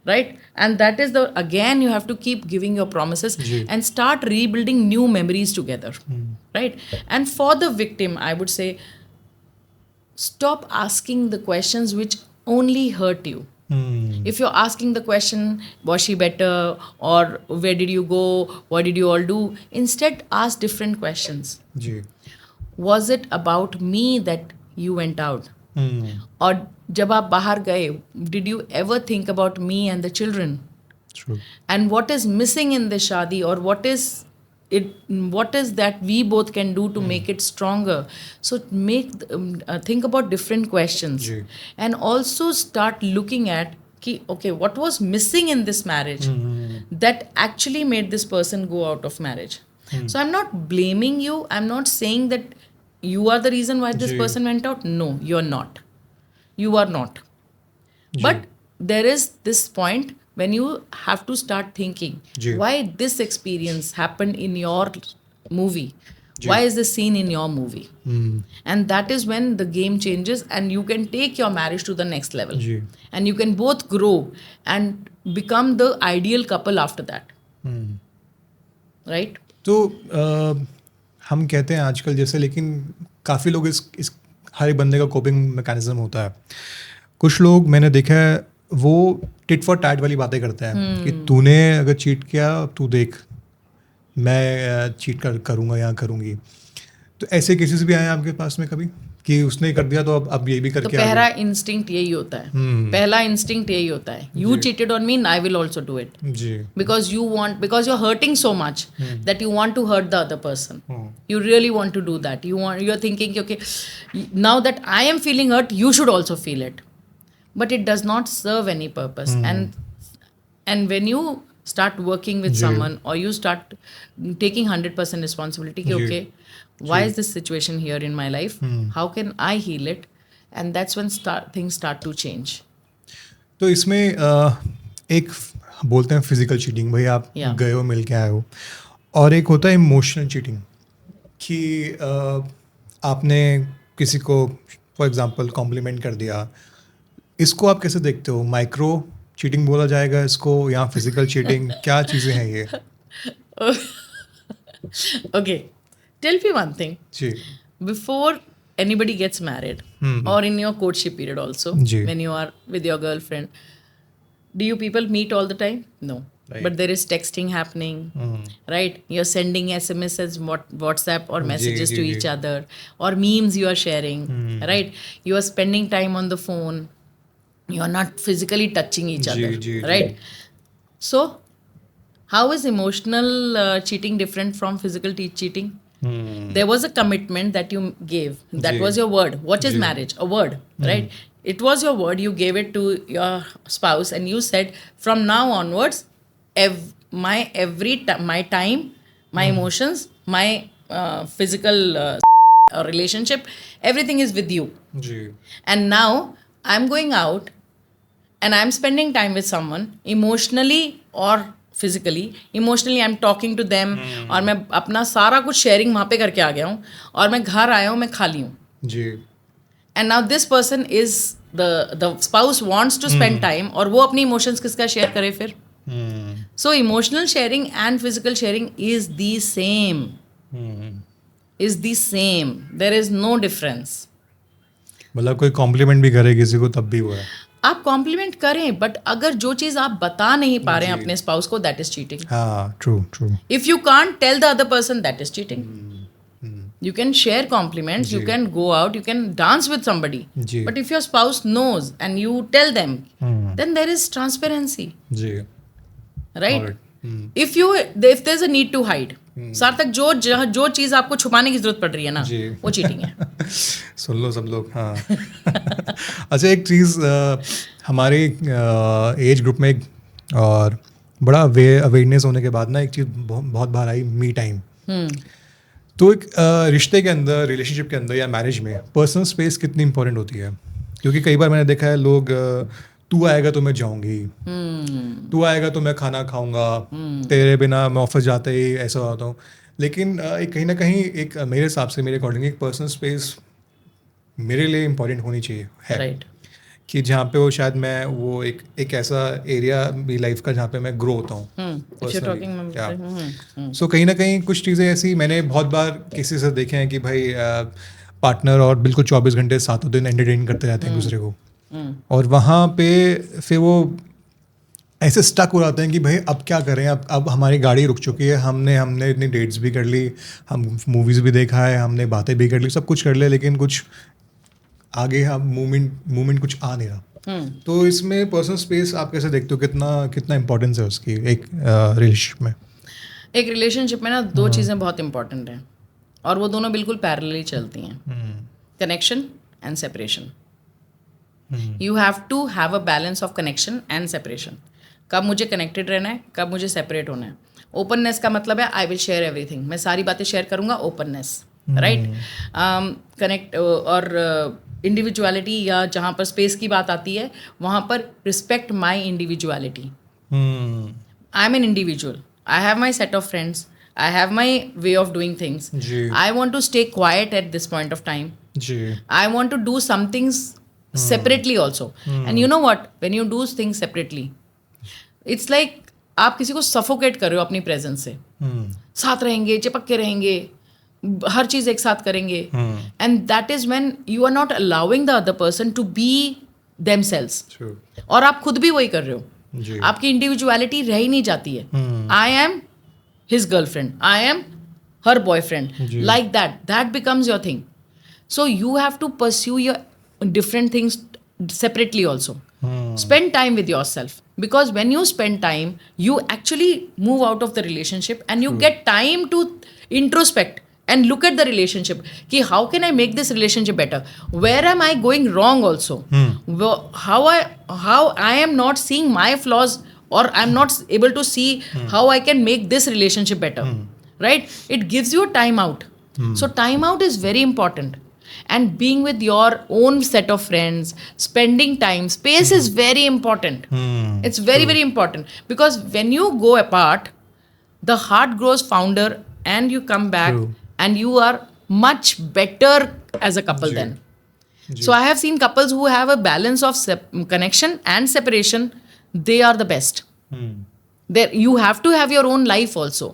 Right? And that is again you have to keep giving your promises and start rebuilding new memories together. Right? And for the victim, I would say stop asking the questions which only hurt you. If you're asking the question, was she better, or where did you go, what did you all do, instead ask different questions. Was it about me that you went out? और जब आप बाहर गए, did you ever think about me and the children? True. And what is missing in the shadi, or what is that we both can do to make it stronger? So think about different questions. जी. And also start looking at ki, okay, what was missing in this marriage that actually made this person go out of marriage? So I'm not blaming you, I'm not saying that you are the reason why this जी. person went out. No, you're not. You are not. जी. But there is this point when you have to start thinking जी. why this experience happened in your movie. जी. Why is this scene in your movie? And that is when the game changes and you can take your marriage to the next level. जी. And you can both grow and become the ideal couple after that. Right? तो हम कहते हैं आजकल जैसे, लेकिन काफ़ी लोग इस हर एक बंदे का कोपिंग मैकेनिज्म होता है. कुछ लोग मैंने देखा है वो टिट फॉर टैट वाली बातें करते हैं कि तूने अगर चीट किया तू देख, मैं चीट करूँगा या करूँगी. तो ऐसे केसेस भी आए हैं आपके पास में कभी कि उसने कर दिया तो अब ये भी तो करके पहला इंस्टिंक्ट यही होता है. पहला इंस्टिंक्ट यही होता है, you cheated on me, I will also do it. जी. Because you are hurting so much that you want to hurt the other person. You really want to do that. You're thinking, okay, now that I am feeling hurt, you should also feel it. But it does not serve any purpose. And when you start working with someone, or you start taking 100% responsibility, कि, okay, why is this situation here in my life? How can I heal it? And that's when things start to change. तो इसमें एक बोलते हैं physical cheating, भाई आप Yeah. गए हो, मिल के आए हो, और एक होता है इमोशनल चीटिंग कि आपने किसी को फॉर एग्जांपल कॉम्प्लीमेंट कर दिया. इसको आप कैसे देखते हो? माइक्रो चीटिंग बोला जाएगा इसको या फिजिकल चीटिंग? क्या चीज़ें हैं ये? Okay, tell me one thing. Ji. Before anybody gets married, or in your courtship period also, ji. when you are with your girlfriend, do you people meet all the time? No. Right. But there is texting happening, right? You're sending SMSs, WhatsApp or messages ji, to ji. each other, or memes you are sharing, right? You are spending time on the phone. You are not physically touching each ji, other, ji, ji. right? So, how is emotional cheating different from physical cheating? There was a commitment that you gave. That ji. was your word. What is ji. marriage? A word, right? It was your word. You gave it to your spouse, and you said, from now onwards, my time, my emotions, my physical relationship, everything is with you. Ji. And now I'm going out and I'm spending time with someone emotionally or physically. Emotionally I'm talking to them, और मैं अपना सारा कुछ sharing वहाँ पे करके आ गया हूँ, और मैं घर आया हूँ, मैं खाली हूँ. जी. And now this person is the spouse wants to spend time, और वो अपनी emotions किसका शेयर करे फिर? So emotional sharing and physical sharing is the same. Is the same. There is no difference. मतलब कोई कॉम्प्लीमेंट भी करे किसी को तब भी वो है. आप कॉम्प्लीमेंट करें, बट अगर जो चीज़ आप बता नहीं पा रहे हैं अपने स्पाउस को, दैट इज चीटिंग. हाँ, true. If you can't tell the other person, that is cheating. You can share compliments, you can go out, you can dance with somebody. जी. But if your spouse knows and you tell them, then there is transparency, जी. right? Alright. If there's a need to hide, सार्थक जो चीज़ आपको छुपाने की जरूरत पड़ रही है ना, जी. वो चीटिंग है. सुन लो सब लोग. हाँ. अच्छा, एक चीज़ हमारे एज ग्रुप में और बड़ा अवेयरनेस होने के बाद ना एक चीज़ बहुत बार आई, मी टाइम. तो एक रिश्ते के अंदर, रिलेशनशिप के अंदर या मैरिज में पर्सनल स्पेस कितनी इंपॉर्टेंट होती है? क्योंकि कई बार मैंने देखा है लोग, तू आएगा तो मैं जाऊंगी, तू आएगा तो मैं खाना खाऊंगा, तेरे बिना मैं ऑफिस जाते ही ऐसा होता हूँ. लेकिन एक कहीं ना कहीं एक मेरे हिसाब से, मेरे अकॉर्डिंग, एक पर्सनल स्पेस मेरे लिए इम्पॉर्टेंट होनी चाहिए है. राइट. कि जहाँ पे वो शायद मैं वो एक ऐसा एरिया भी लाइफ का जहाँ पे मैं ग्रो होता हूँ. सो कहीं ना कहीं कुछ चीज़ें ऐसी मैंने बहुत बार किसी से देखे हैं कि भाई पार्टनर और बिल्कुल 24 घंटे सातों दिन एंटरटेन करते रहते हैं दूसरे को, और वहाँ पे फिर वो ऐसे स्टक हो जाते हैं कि भाई अब क्या करें, अब हमारी गाड़ी रुक चुकी है, हमने इतनी डेट्स भी कर ली, हम मूवीज़ भी देखा है, हमने बातें भी कर ली, सब कुछ कर लिया, लेकिन कुछ आगे हम मूवमेंट कुछ आ नहीं रहा। तो इसमें पर्सनल स्पेस आप कैसे देखते हो, कितना इम्पोर्टेंस है उसकी एक रिलेशनशिप में? एक रिलेशनशिप में ना दो चीज़ें बहुत इंपॉर्टेंट हैं और वो दोनों बिल्कुल पैरेलली चलती हैं, connection and separation. You have to have a balance of connection and separation. कब मुझे कनेक्टेड रहना है, कब मुझे सेपरेट होना है। ओपननेस का मतलब है आई विल शेयर एवरीथिंग, मैं सारी बातें शेयर करूँगा, ओपननेस, राइट। कनेक्ट और इंडिविजुअलिटी या जहाँ पर स्पेस की बात आती है वहाँ पर respect my individuality. I am an individual, I have my set of friends, I have my way of doing things. I want to stay quiet at this point of time. I want to do some things separately also. And you know what? When you do things separately, it's like आप किसी को suffocate कर रहे हो अपनी presence से। साथ रहेंगे, चिपक के रहेंगे, हर चीज एक साथ करेंगे, and that is when you are not allowing the other person to be themselves. और आप खुद भी वही कर रहे हो, आपकी इंडिविजुअलिटी रह ही नहीं जाती है। I am his girlfriend, I am her boyfriend, like that becomes your thing. So you have to pursue your different things separately also. Spend time with yourself, because when you spend time you actually move out of the relationship and you get time to introspect and look at the relationship ki how can I make this relationship better, where am I going wrong also, how I am not seeing my flaws or I'm not able to see how I can make this relationship better, right? It gives you a time out. So time out is very important. And being with your own set of friends, spending time, space is very important. It's very, very important. Because when you go apart, the heart grows fonder and you come back and you are much better as a couple then. So I have seen couples who have a balance of connection and separation. They are the best. There you have to have your own life also.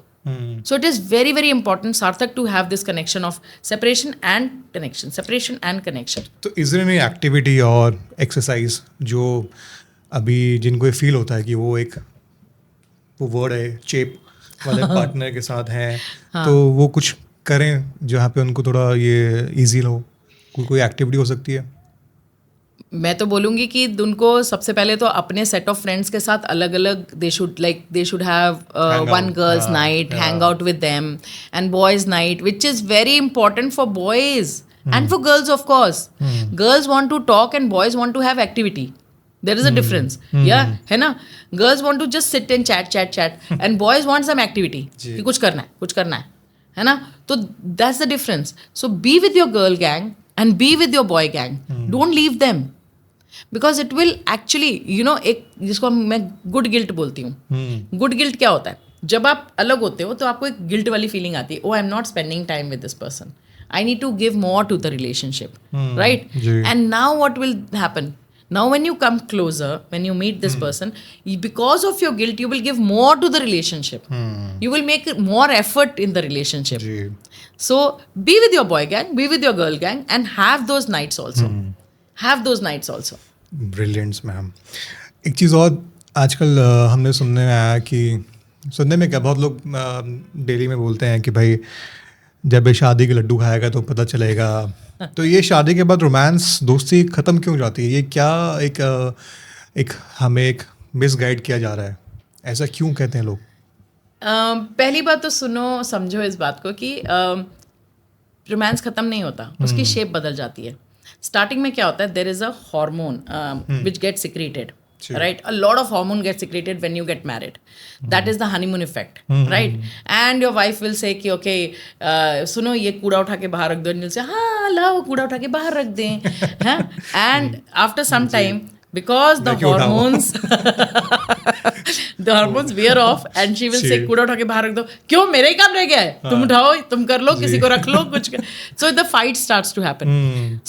So it is very, very important, Sarthak, to have this connection of separation and connection, separation and connection. तो is there any activity और exercise जो अभी जिनको ये feel होता है कि वो वर्ड है चेप वाले पार्टनर के साथ हैं, तो वो कुछ करें जहाँ पे उनको थोड़ा ये इजी हो? कोई एक्टिविटी हो सकती है? मैं तो बोलूँगी कि उनको सबसे पहले तो अपने सेट ऑफ फ्रेंड्स के साथ अलग अलग they should have one girls night, hang out with them, and boys night, which is very important for boys and for girls of course. Girls want to talk and boys want to have activity. There is a difference. Yeah, है ना? Girls want to just sit and chat and boys want some activity. कि कुछ करना है ना? तो that's the difference. So be with your girl gang and be with your boy gang. Don't leave them. Because it will actually, एक जिसको मैं good guilt बोलती हूँ. गुड गिल्ट क्या होता है? जब आप अलग होते हो तो आपको एक गिल्ट वाली फीलिंग आती है. Oh, I'm not spending time with this person. I need to give more to the relationship. Right? And now what will happen? Now when you come closer, when you meet this person, because of your guilt, you will give more to the relationship. You will make more effort in the relationship. So be with your boy gang, be with your girl gang, and have those nights also. Have those nights also. Brilliant, ma'am. एक चीज़ और आजकल हमने सुनने में आया कि सुनने में क्या बहुत लोग डेली में बोलते हैं कि भाई जब ये शादी के लड्डू खाएगा तो पता चलेगा. तो ये शादी के बाद रोमांस दोस्ती ख़त्म क्यों जाती है? ये क्या एक हमें एक मिसगाइड किया जा रहा है? ऐसा क्यों कहते हैं लोग? पहली बात तो समझो इस बात को कि रोमांस ख़त्म नहीं होता, उसकी शेप बदल जाती है. स्टार्टिंग में क्या होता है? There is a hormone which get secreted, right? A lot of hormone gets secreted when you get married. That is the honeymoon effect, right? And your wife will say कि okay, सुनो ये कूड़ा उठा के बाहर रख दो. And you'll say हाँ लाओ कूड़ा उठा के बाहर रख दें, हाँ? And after some time, because the hormones wear off, and she will say कूड़ा उठा के बाहर रख दो. क्यों? मेरा ही काम रह गया है, तुम उठाओ, तुम कर लो, किसी को रख लो, कुछ कर. So the fight starts to happen.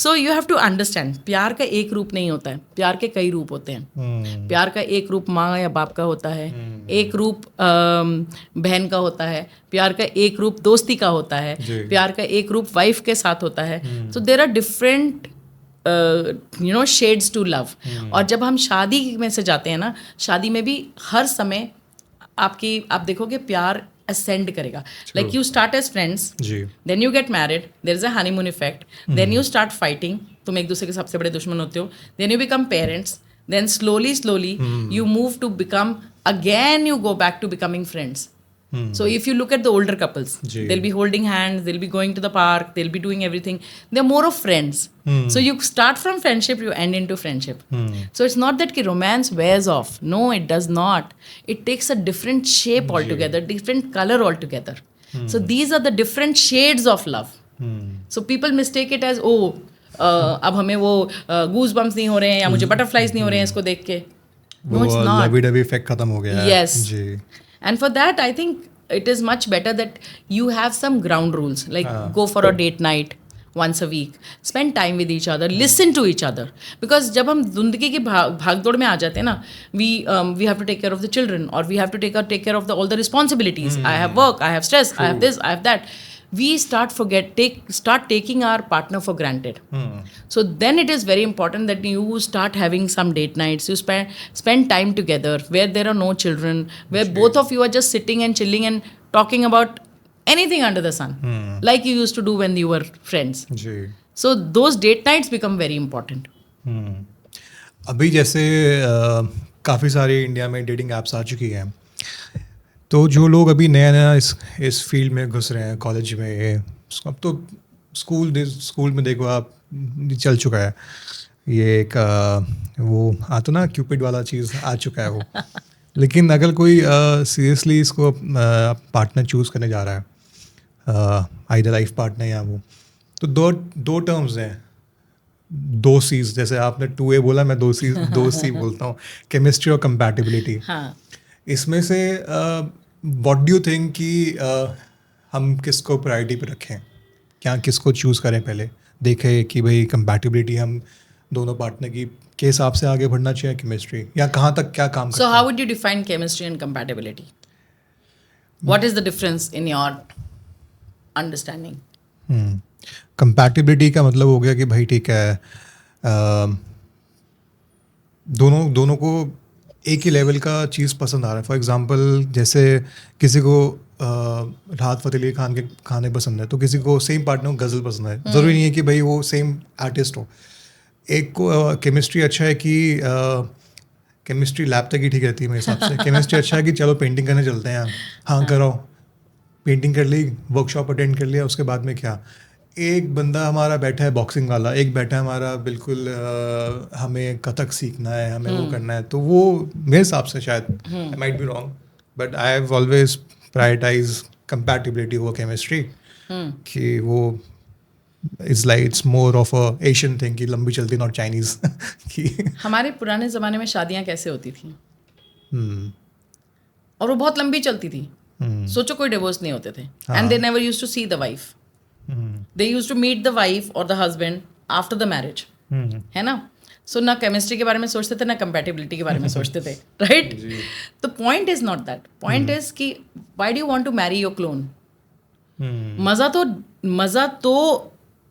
So you have to understand, प्यार का एक रूप नहीं होता है, प्यार के कई रूप होते हैं. प्यार का एक रूप माँ या बाप का होता है, एक रूप बहन का होता है, प्यार का एक रूप दोस्ती का होता है, प्यार का एक रूप वाइफ के साथ होता है. So there are different shades to love. और जब हम शादी में से जाते हैं ना, शादी में भी हर समय आप देखोगे प्यार ascend करेगा. Like you start as friends, then you get married, there is a honeymoon effect, then you start fighting, तुम एक दूसरे के सबसे बड़े दुश्मन होते हो, then you become parents, then slowly you move to become, again you go back to becoming friends. So if you look at the older couples, they'll be holding hands, they'll be going to the park, they'll be doing everything. They're more of friends. So you start from friendship, you end into friendship. So it's not that romance wears off. No, it does not. It takes a different shape altogether, different color altogether. So these are the different shades of love. So people mistake it as, अब हमें वो goose bumps नहीं हो रहे हैं या मुझे butterflies नहीं हो रहे हैं इसको देख के. No, it's not. लवी-डवी इफेक्ट खत्म हो गया है. Yes. And for that, I think it is much better that you have some ground rules, like go for a date night once a week, spend time with each other, listen to each other. Because जब हम जिंदगी की भागदौड़ में आ जाते हैं ना, we have to take care of the children, or we have to take care of all the responsibilities. I have work, I have stress, I have this, I have that. We start taking our partner for granted. So then it is very important that you start having some date nights. You spend time together where there are no children, where both of you are just sitting and chilling and talking about anything under the sun, like you used to do when you were friends. So those date nights become very important. अभी जैसे काफ़ी सारी India में dating apps आ चुकी हैं, तो जो लोग अभी नया इस फील्ड में घुस रहे हैं कॉलेज में, अब तो स्कूल में देखो आप, चल चुका है ये एक वो आता ना क्यूपिड वाला चीज़ आ चुका है वो. लेकिन अगर कोई सीरियसली इसको पार्टनर चूज़ करने जा रहा है, आइदर लाइफ पार्टनर या वो, तो दो टर्म्स हैं, 2 C's. जैसे आपने 2A बोला, मैं 2C बोलता हूँ, केमिस्ट्री और कंपैटिबिलिटी. इसमें से व्हाट डू यू थिंक कि हम किसको प्रायोरिटी पे रखें, क्या किसको चूज़ करें? पहले देखें कि भाई कंपैटिबिलिटी हम दोनों पार्टनर की के हिसाब से आगे बढ़ना चाहिए, केमिस्ट्री, या कहाँ तक क्या काम करता है? So how would you define chemistry and compatibility? What is the difference in your understanding? Compatibility का मतलब हो गया कि भाई ठीक है, दोनों को एक ही लेवल का चीज़ पसंद आ रहा है. फॉर एग्जांपल, जैसे किसी को राहत फ़तेह अली खान के खाने पसंद है, तो किसी को सेम पार्टनर को गज़ल पसंद है. ज़रूरी नहीं है कि भाई वो सेम आर्टिस्ट हो. एक को केमिस्ट्री अच्छा है कि केमिस्ट्री लैब तक ही ठीक रहती है मेरे हिसाब से. केमिस्ट्री अच्छा है कि चलो पेंटिंग करने चलते हैं, हाँ करो, पेंटिंग कर ली, वर्कशॉप अटेंड कर लिया, उसके बाद में क्या. एक बंदा हमारा बैठा है बॉक्सिंग वाला, एक बैठा है हमारा बिल्कुल हमें कथक सीखना है, हमें वो करना है. तो वो मेरे हिसाब से शायद, I might be wrong, but I have always prioritize compatibility over chemistry. कि वो it's more of an Asian thing, कि लंबी चलती, नॉट चाइनीज. कि हमारे पुराने ज़माने में शादियाँ कैसे होती थी, और वो बहुत लंबी चलती थी. सोचो कोई डिवोर्स नहीं होते थे, and they never used to see the wife. They used to meet the wife or the husband after the marriage. है ना? So ना केमिस्ट्री के बारे में सोचते थे, ना कंपैटिबिलिटी के बारे में सोचते थे, राइट? तो point is not that. Point is कि why do you want to marry your clone? मज़ा तो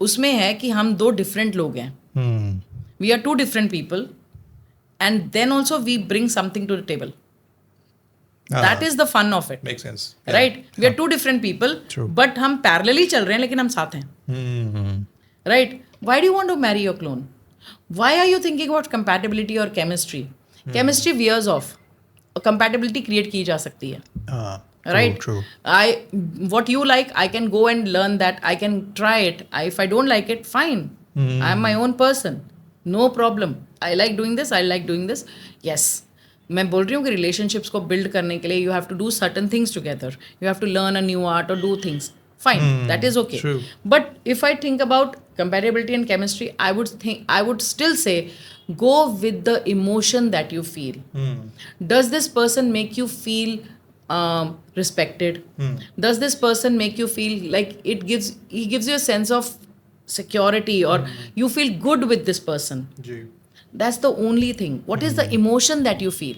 उसमें है कि हम 2 डिफरेंट लोग हैं. We are 2 different people, and then also we bring something to the table. That is the fun of it. Makes sense. Right? We are 2 different people, but हम parallelly चल रहे हैं, लेकिन हम साथ हैं. Right? Why do you want to marry your clone? Why are you thinking about compatibility or chemistry? Chemistry wears off. Compatibility create की जा सकती है. Right? True. What you like, I can go and learn that. I can try it. If I don't like it, fine. I am my own person. No problem. I like doing this. I like doing this. Yes. मैं बोल रही हूँ कि relationships को build करने के लिए you have to do certain things together. You have to learn a new art और do things. Fine, that is okay. But if I think about compatibility and chemistry, I would still say go with the emotion that you feel. Does this person make you feel respected? Does this person make you feel like he gives you a sense of security, or you feel good with this person? That's the only thing. What is the emotion that you feel?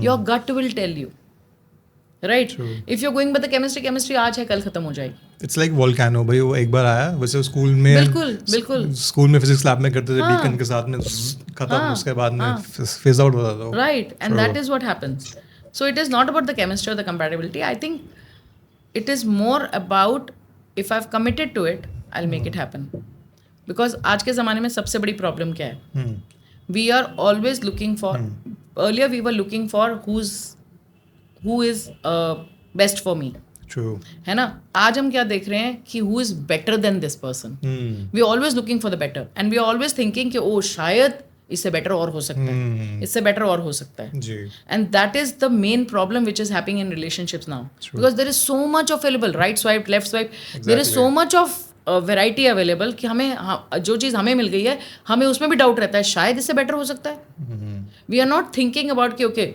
Your gut will tell you. Right? True. If you're going by the chemistry आज है कल खत्म हो जाएगी. It's like volcano, भाई वो एक बार आया, वैसे स्कूल में बिल्कुल स्कूल में फिजिक्स लैब में करते थे, बीकन के साथ में खत्म, उसके बाद में फिज आउट होता था. Right, and that is what happens. So it is not about the chemistry or the compatibility. I think it is more about if I've committed to it, I'll make it happen. Because आज के ज़माने में सबसे बड़ी problem क्या है? We are always looking for, earlier we were looking for who is best for me. True. है ना? आज हम क्या देख रहे हैं कि who is better than this person. We are always looking for the better and we are always thinking कि oh शायद इससे बेटर और हो सकता है, इससे बेटर और हो सकता है. जी. And that is the main problem which is happening in relationships now. True. Because there is so much available, right swipe, left swipe. There is so much of variety available कि हमें जो चीज़ हमें मिल गई है हमें उसमें भी डाउट रहता है शायद इससे बेटर हो सकता है. We are not thinking about कि okay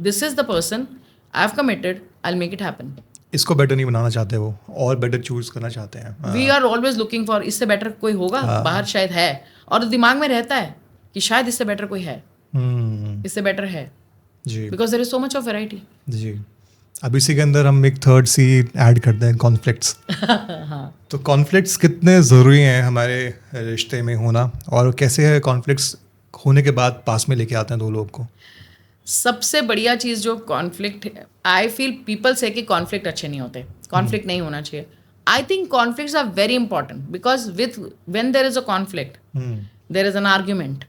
this is the person I have committed I will make it happen. इसको बेटर नहीं बनाना चाहते वो और बेटर चूज करना चाहते हैं. We are always looking for इससे बेटर कोई होगा बाहर शायद है और दिमाग में रहता है कि शायद इससे बेटर कोई है, इससे बेटर है जी. Because there is so much of variety. जी. अब इसी के अंदर हम एक थर्ड सी ऐड करते हैं कॉन्फ्लिक्ट्स. तो कॉन्फ्लिक्ट्स कितने ज़रूरी हैं हमारे रिश्ते में होना और कैसे है कॉन्फ्लिक्ट्स होने के बाद पास में लेके आते हैं दो लोग को? सबसे बढ़िया चीज़ जो कॉन्फ्लिक्ट है, आई फील पीपल से कि कॉन्फ्लिक्ट अच्छे नहीं होते, कॉन्फ्लिक्ट नहीं होना चाहिए. I think conflicts are very important because when there is a conflict there is an argument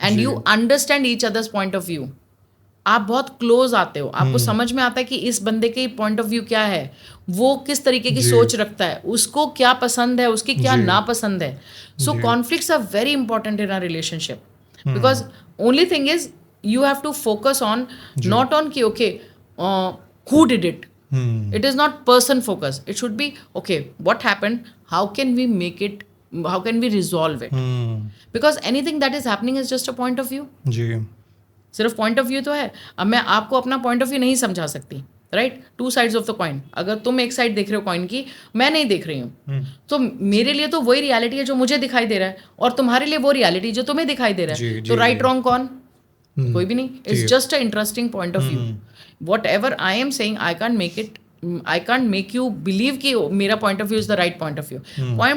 and you understand each other's point of view. आप बहुत क्लोज आते हो, आपको समझ में आता है कि इस बंदे के पॉइंट ऑफ व्यू क्या है, वो किस तरीके की सोच रखता है, उसको क्या पसंद है, उसकी क्या नापसंद है. So conflicts are very important in our relationship because only thing is you have to focus on not on ki okay who did it. It is not person focused. It should be okay what happened, how can we make it, how can we resolve it. Because anything that is happening is just a point of view. जी. सिर्फ point of view तो है. अब मैं आपको अपना point of view नहीं समझा सकती, right? Two sides of the coin. अगर तुम एक साइड देख रहे हो कॉइन की, मैं नहीं देख रही हूँ, तो मेरे लिए तो वही रियलिटी है जो मुझे दिखाई दे रहा है और तुम्हारे लिए वो रियलिटी जो तुम्हें दिखाई दे रहा है. तो राइट रॉन्ग कौन? कोई भी नहीं. It's just a interesting point of view. What ever I am saying I can't make it, I can't make you believe कि मेरा point of view is the right point of view.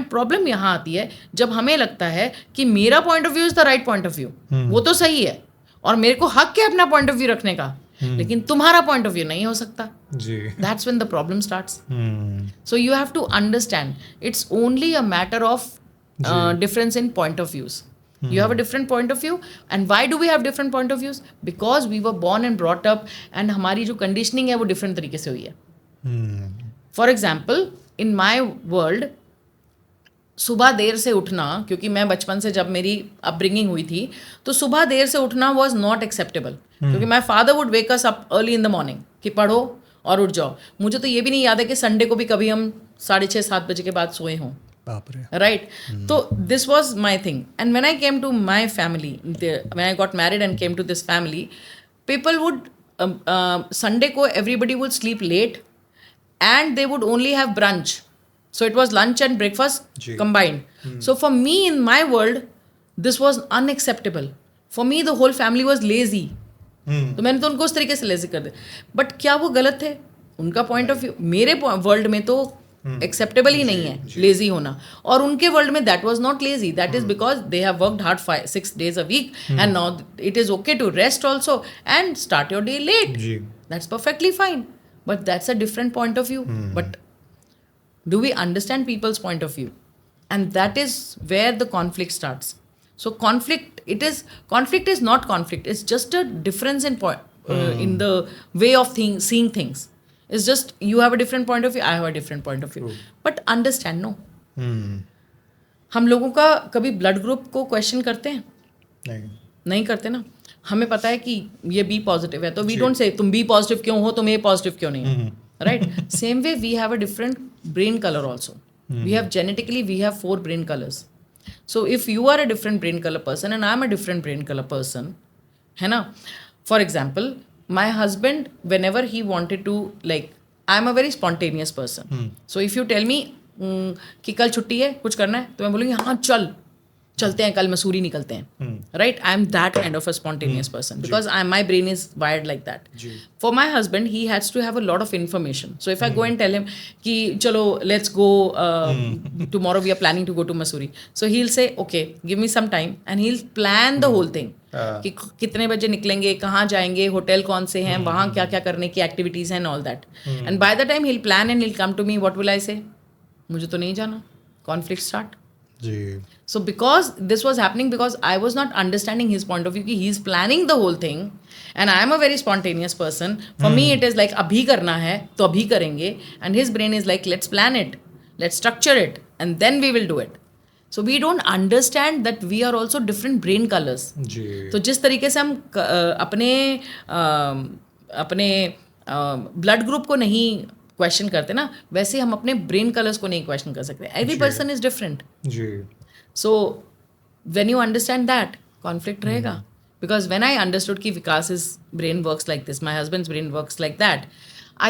Problem यहाँ आती है जब हमें लगता है कि मेरा point of view is the right point of view. वो तो सही है और मेरे को हक है अपना पॉइंट ऑफ व्यू रखने का, लेकिन तुम्हारा पॉइंट ऑफ व्यू नहीं हो सकता. That's when the problem starts. So you have to understand it's only a matter of difference in point of views. You have a different point of view, and why do we have different point of views? Because we were born and brought up, and हमारी जो conditioning है वो different तरीके से हुई है. For example, in my world, सुबह देर से उठना, क्योंकि मैं बचपन से जब मेरी अपब्रिंगिंग हुई थी तो सुबह देर से उठना was not acceptable. क्योंकि my father would wake us up early in the morning कि पढ़ो और उठ जाओ. मुझे तो ये भी नहीं याद है कि संडे को भी कभी हम 6:30-7 बजे के बाद सोए हों. Right. So this was my thing. And when I came to my family, when I got married and came to this family, people would Sunday ko everybody would sleep late, and they would only have brunch. So it was lunch and breakfast combined. So for me in my world, this was unacceptable. For me the whole family was lazy. तो मैंने तो उनको उस तरीके से lazy कर दिया. But क्या वो गलत थे? उनका पॉइंट ऑफ व्यू. मेरे वर्ल्ड में तो एक्सेप्टेबल ही नहीं है लेजी होना, और उनके वर्ल्ड में that was not lazy. That is because they have worked hard 6 days a week, and now it is okay to rest also and start your day late. That's perfectly fine, but that's a different point of view. But do we understand people's point of view? And that is where the conflict starts. So conflict is not conflict. It's just a difference in in the way of seeing things. It's just you have a different point of view, I have a different point of view. But understand, no. हम लोगों का कभी blood group को question करते हैं? नहीं करते ना. हमें पता है कि ये बी पॉजिटिव है, तो वी डोंट से तुम बी पॉजिटिव क्यों हो, तुम ए पॉजिटिव क्यों नहीं हो. Right. Same way we have a different brain colour also. We have genetically we have 4 brain colors. So if you are a different brain color person and I am a different brain color person, है ना. For example, my husband, whenever he wanted to, like, I am a very spontaneous person. So if you tell me कि कल छुट्टी है, कुछ करना है, तो मैं बोलूँगी हाँ चलते हैं, कल मसूरी निकलते हैं. Right? I am that kind of a spontaneous person because my brain is wired like that. For my husband, he has to have a lot of information. So if I go and tell him कि चलो let's go, tomorrow we are planning to go to Mussoorie. So he'll say okay, give me some time, and he'll plan the whole thing. कि कितने बजे निकलेंगे, कहाँ जाएंगे, hotel कौन से हैं, वहाँ क्या क्या करने की एक्टिविटीज़ हैं and all that. And by the time he will plan and he will come to me, what will I say, मुझे तो नहीं जाना. Conflict start. जी. So because this was happening because I was not understanding his point of view कि he's planning the whole thing and I am a very spontaneous person. For me it is like अभी करना है तो अभी करेंगे, and his brain is like let's plan it, let's structure it and then we will do it. So we don't understand that we are also different brain colors. जी. तो जिस तरीके से हम अपने ब्लड ग्रुप को नहीं क्वेश्चन करते ना, वैसे हम अपने ब्रेन कलर्स को नहीं क्वेश्चन कर सकते. Every person is different. जी. So when you understand that, conflict रहेगा. Because when I understood कि Vikas's brain works like this, my husband's brain works like that,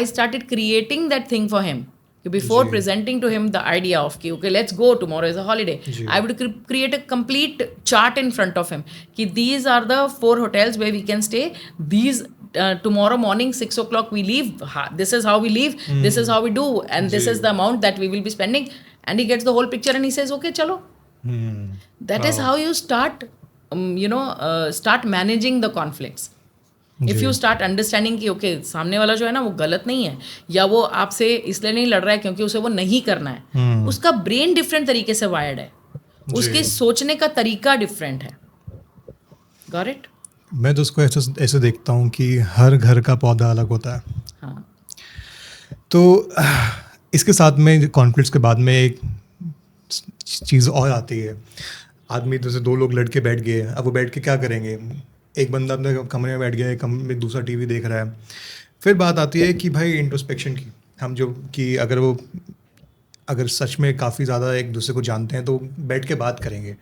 I started creating that thing for him. Before presenting to him the idea of कि okay, let's go, tomorrow is a holiday, I would create a complete chart in front of him कि these are the 4 hotels where we can stay. These tomorrow morning 6 o'clock we leave. This is how we leave. This is how we do, and this is the amount that we will be spending. And he gets the whole picture and he says, okay, chalo. That is how you start, start managing the conflicts. If you start understanding कि okay, सामने वाला जो है ना वो गलत नहीं है, या वो आपसे इसलिए नहीं लड़ रहा है क्योंकि उसे वो नहीं करना है, उसका ब्रेन डिफरेंट तरीके से वायर्ड है, उसके सोचने का तरीका डिफरेंट है. Got it? मैं तो उसको ऐसे देखता हूँ कि हर घर का पौधा अलग होता है. हाँ. तो इसके साथ में कॉन्फ्लिक्ट्स के बाद में एक चीज़ और आती है. आदमी जैसे 2 लोग लड़के बैठ गए, अब वो बैठ के क्या करेंगे, एक बंदा अपने कमरे में बैठ गया, एक कमरे में दूसरा टीवी देख रहा है. फिर बात आती है कि भाई इंट्रोस्पेक्शन की, हम जो कि अगर सच में काफ़ी ज़्यादा एक दूसरे को जानते हैं तो बैठ के बात करेंगे.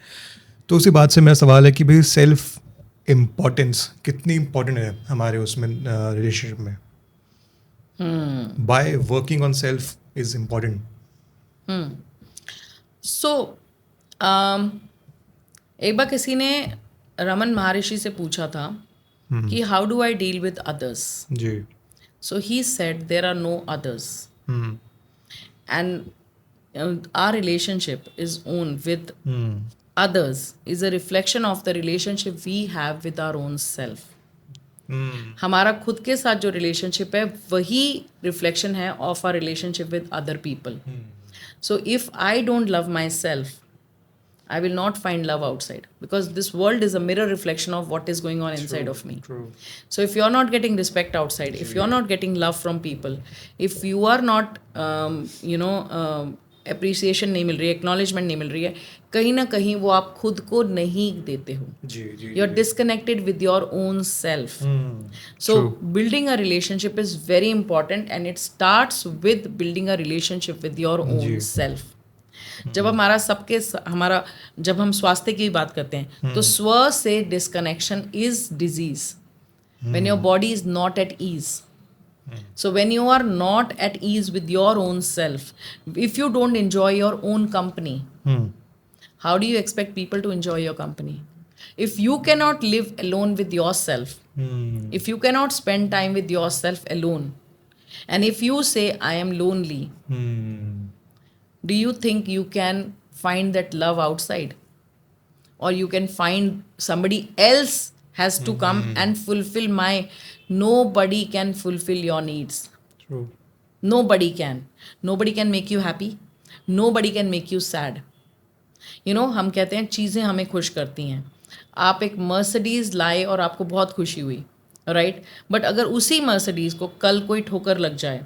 तो उसी बात से मेरा सवाल है कि भाई सेल्फ इम्पोर्टेंस कितनी इम्पोर्टेंट है हमारे उसमें रिलेशनशिप में. By working on self is important. So एक बार किसी ने रमन महर्षि से पूछा था कि how do I deal with others. जी. So he said there are no others, and our relationship is own with others is a reflection of the relationship we have with our own self. हमारा खुद के साथ जो relationship है वही reflection है of our relationship with other people. So if I don't love myself, I will not find love outside, because this world is a mirror reflection of what is going on inside of me. True. So if you're not getting respect outside, if you're not getting love from people, if you are not appreciation नहीं मिल रही है, acknowledgement नहीं मिल रही है, कहीं ना कहीं वो आप खुद को नहीं देते हो. You're disconnected with your own self. So building a relationship is very important, and it starts with building a relationship with your own self. जब जब हम स्वास्थ्य की बात करते हैं तो स्व से disconnection is disease. When your body is not at ease, so when you are not at ease with your own self, if you don't enjoy your own company, how do you expect people to enjoy your company? If you cannot live alone with yourself, if you cannot spend time with yourself alone, and if you say I am lonely, do you think you can find that love outside? Or you can find somebody else has to come and fulfill nobody can fulfill your needs. True. Nobody can. Nobody can make you happy. Nobody can make you sad. हम कहते हैं चीज़ें हमें खुश करती हैं. आप एक मर्सिडीज़ लाए और आपको बहुत खुशी हुई, राइट? बट अगर उसी मर्सिडीज़ को कल कोई ठोकर लग जाए,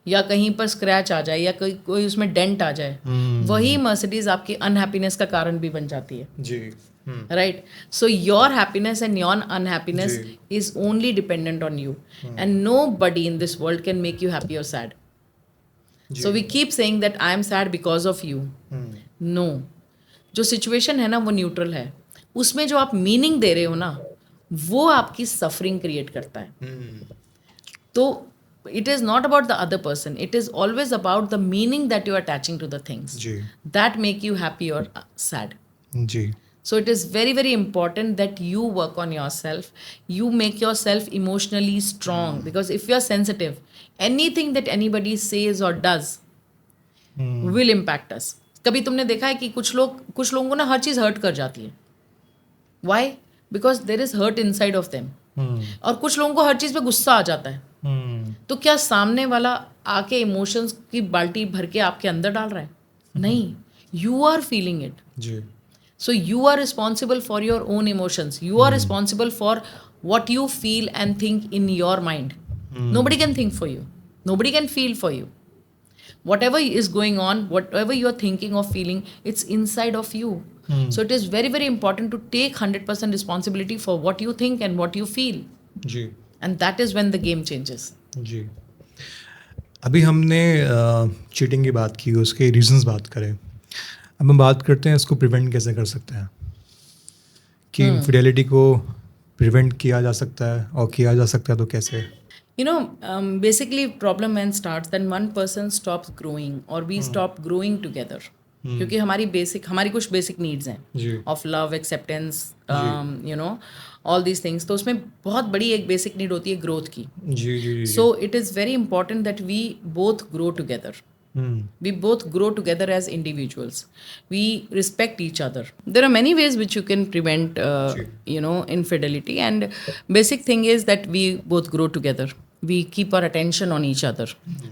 या कहीं पर स्क्रैच आ जाए, या कोई उसमें डेंट आ जाए, वही मर्सिडीज आपकी अनहैप्पीनेस का कारण भी बन जाती है. जी. Right? So your happiness and your unhappiness is only dependent on you, and nobody in this world can make you happy और sad. So we keep saying that I am sad because of you. No, जो situation है ना वो neutral है. उसमें जो आप meaning दे रहे हो ना, वो आपकी सफरिंग क्रिएट करता है. तो it is not about the other person, it is always about the meaning that you are attaching to the things that make you happy or sad. So it is very very important that you work on yourself, you make yourself emotionally strong, because if you are sensitive, anything that anybody says or does will impact us. कभी तुमने देखा है कि कुछ लोगों को ना हर चीज़ hurt कर जाती है. Why? Because there is hurt inside of them. और कुछ लोगों को हर चीज़ पे गुस्सा आ जाता है. तो क्या सामने वाला आके इमोशंस की बाल्टी भर के आपके अंदर डाल रहा है? नहीं, you are feeling it. So you are responsible for your own emotions. You are responsible for what you feel and think in your mind. Nobody can think for you. Nobody can feel for you. Whatever is going on, whatever you are thinking or feeling, it's inside of you. So it is very, very important to take 100% responsibility for what you think and what you feel. जी. And that is when the game changes. जी. अभी हमने cheating की बात की, उसके reasons बात करें. अब हम बात करते हैं इसको प्रिवेंट कैसे कर सकते हैं, कि फिडेलिटी को प्रिवेंट किया जा सकता है, और किया जा सकता है तो कैसे? You know, basically problem when starts then one person stops growing or we stop growing together. क्योंकि हमारी कुछ बेसिक नीड्स हैं of love, acceptance, you know, all these things. तो उसमें बहुत बड़ी एक बेसिक नीड होती है ग्रोथ की. So it is very important that we both grow together. We both grow together as individuals. We respect each other. There are many ways which you can prevent, you know, infidelity. And basic thing is that we both grow together. We keep our attention on each other,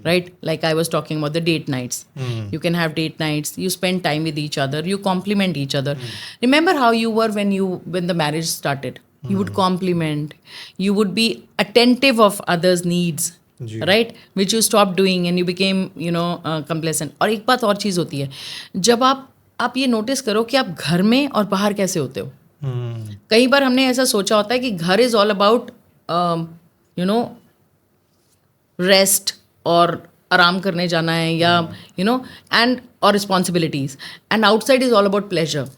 right? Like I was talking about the date nights. You can have date nights. You spend time with each other. You compliment each other. Remember how you were when the marriage started. You would compliment. You would be attentive of others' needs. Right, which you stop doing and you became, you know, complacent. और एक बात और चीज़ होती है, जब आप ये notice करो कि आप घर में और बाहर कैसे होते हो. कई बार हमने ऐसा सोचा होता है कि घर is all about, you know, rest और आराम करने जाना है, या यू नो, एंड और responsibilities, and outside is all about pleasure.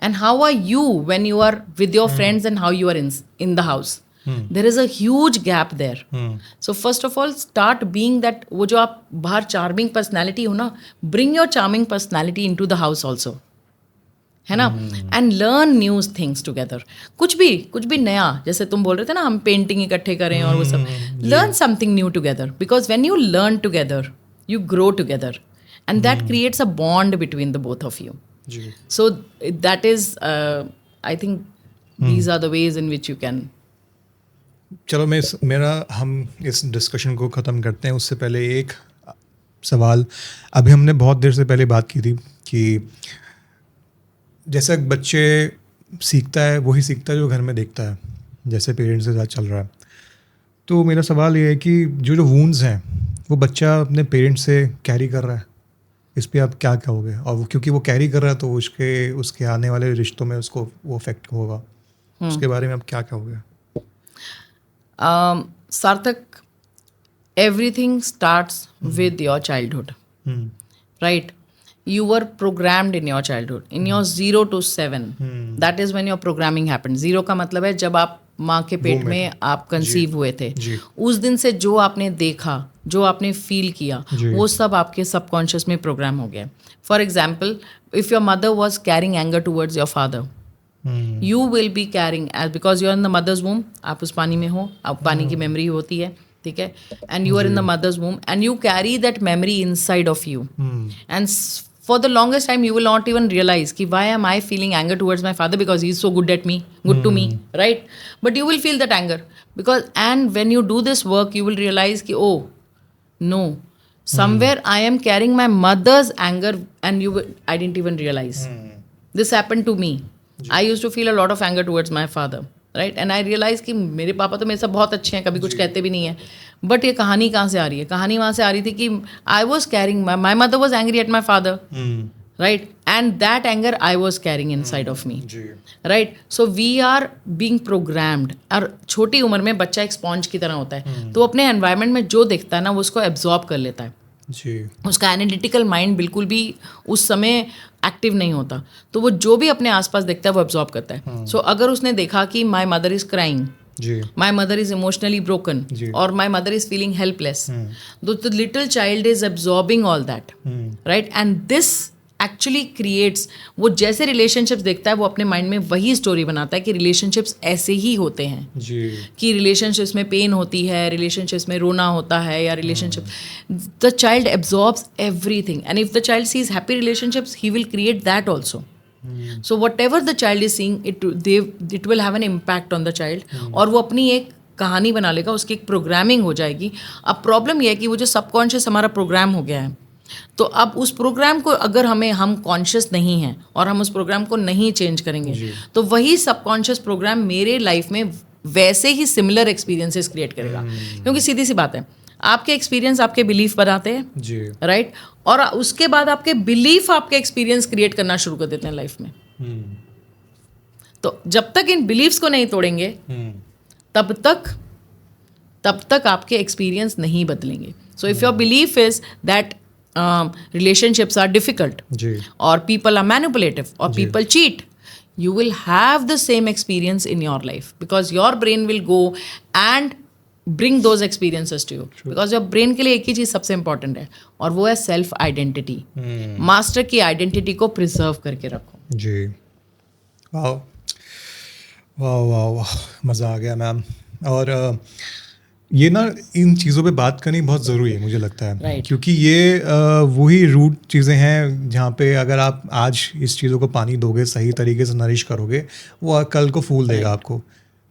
And how are you when you are with your friends and how you are in the house? There is a huge gap there. So first of all, start being that, वो जो आप बाहर charming personality हो ना, bring your charming personality into the house also, है ना? And learn new things together. कुछ भी नया, जैसे तुम बोल रहे थे ना, हम पेंटिंग इकट्ठे करें और वो सब. Learn something new together, because when you learn together, you grow together, and that creates a bond between the both of you. So that is, I think these are the ways in which you can. चलो हम इस discussion को ख़त्म करते हैं. उससे पहले एक सवाल, अभी हमने बहुत देर से पहले बात की थी कि जैसे बच्चे सीखता है वही सीखता है जो घर में देखता है, जैसे पेरेंट्स के साथ चल रहा है. तो मेरा सवाल ये है कि जो वूंड्स हैं वो बच्चा अपने पेरेंट्स से कैरी कर रहा है, इस पर आप क्या कहोगे? और क्योंकि वो कैरी कर रहा है तो उसके आने वाले रिश्तों में उसको वो इफेक्ट होगा, उसके बारे में आप क्या कहोगे? Sarthak, everything starts with your childhood, right? You were programmed in your childhood, in your 0 to 7. That is when your programming happened. 0 का मतलब है जब आप माँ के पेट में आप कंसीव हुए थे. उस दिन से जो आपने देखा, जो आपने फील किया, वो सब आपके सबकॉन्शियस में प्रोग्राम हो गया. For example, if your mother was carrying anger towards your father, you will be carrying, as because you are in the mother's womb, आप उस पानी में हो, आप पानी की मेमोरी होती है, ठीक है, and you are in the mother's womb and you carry that memory inside of you. And for the longest time you will not even realize कि why am I feeling anger towards my father, because he is so good to me, right? But you will feel that anger, because, and when you do this work you will realize कि oh no, somewhere I am carrying my mother's anger and I didn't even realize. This happened to me. I used to feel a lot of anger towards my father, right? And I realized कि मेरे पापा तो मेरे से बहुत अच्छे हैं, कभी कुछ कहते भी नहीं है. बट ये कहानी कहाँ से आ रही है? कहानी वहाँ से आ रही थी कि I was carrying, my mother was angry at my father, right? And that anger I was carrying inside of me, right? So we are being programmed. और छोटी उम्र में बच्चा एक स्पॉन्ज की तरह होता है, तो अपने एनवायरनमेंट में जो देखता है ना वो उसको एब्जॉर्ब कर लेता है. उसका एनालिटिकल माइंड बिल्कुल भी उस समय एक्टिव नहीं होता, तो वो जो भी अपने आसपास देखता है वो एब्जॉर्ब करता है. सो अगर उसने देखा कि my mother is crying, my mother is emotionally broken, और my mother is feeling helpless, the little child is absorbing all that, right? And this actually creates, वो जैसे रिलेशनशिप्स देखता है वो अपने माइंड में वही स्टोरी बनाता है कि रिलेशनशिप्स ऐसे ही होते हैं, कि रिलेशनशिप्स में पेन होती है, रिलेशनशिप्स में रोना होता है, या relationship, the child absorbs everything, and if the child sees happy relationships he will create that also, so whatever the child is seeing it will have an impact on the child, और वो अपनी एक कहानी बना लेगा, उसकी एक programming हो जाएगी. अब प्रॉब्लम यह है कि वो जो सबकॉन्शियस हमारा प्रोग्राम हो गया है, तो अब उस प्रोग्राम को अगर हम कॉन्शियस नहीं हैं और हम उस प्रोग्राम को नहीं चेंज करेंगे, तो वही सबकॉन्शियस प्रोग्राम मेरे लाइफ में वैसे ही सिमिलर एक्सपीरियंसेस क्रिएट करेगा. क्योंकि सीधी सी बात है, आपके एक्सपीरियंस आपके बिलीफ बनाते हैं, राइट, और उसके बाद आपके बिलीफ आपके एक्सपीरियंस क्रिएट करना शुरू कर देते हैं लाइफ में. तो जब तक इन बिलीफ्स को नहीं तोड़ेंगे तब तक आपके एक्सपीरियंस नहीं बदलेंगे. सो if your belief is that relationships are difficult or people are manipulative or people cheat, you will have the same experience in your life, because your brain will go and bring those experiences to you. Because your brain के लिए एक ही चीज़ सबसे important है, और वो है self identity. Master की identity को प्रिजर्व करके रखो. जी, वाह वाह वाह वाह, मज़ा आ गया मैम. और ये ना इन चीज़ों पे बात करनी बहुत ज़रूरी है मुझे लगता है, right. क्योंकि ये वही रूट चीज़ें हैं जहाँ पे अगर आप आज इस चीज़ों को पानी दोगे, सही तरीके से नरिश करोगे, वो कल को फूल देगा आपको,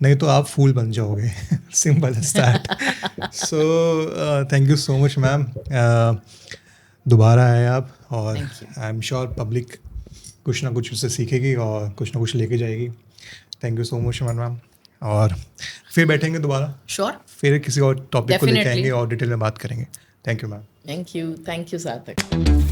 नहीं तो आप फूल बन जाओगे. Simple as that. So thank you so much ma'am. दोबारा आए आप, और आई एम श्योर पब्लिक कुछ ना कुछ उससे सीखेगी और कुछ ना कुछ लेके जाएगी. Thank you so much ma'am. और फिर बैठेंगे दोबारा, श्योर, फिर किसी और टॉपिक को लेके आएंगे और डिटेल में बात करेंगे. Thank you ma'am. Thank you सार्थक.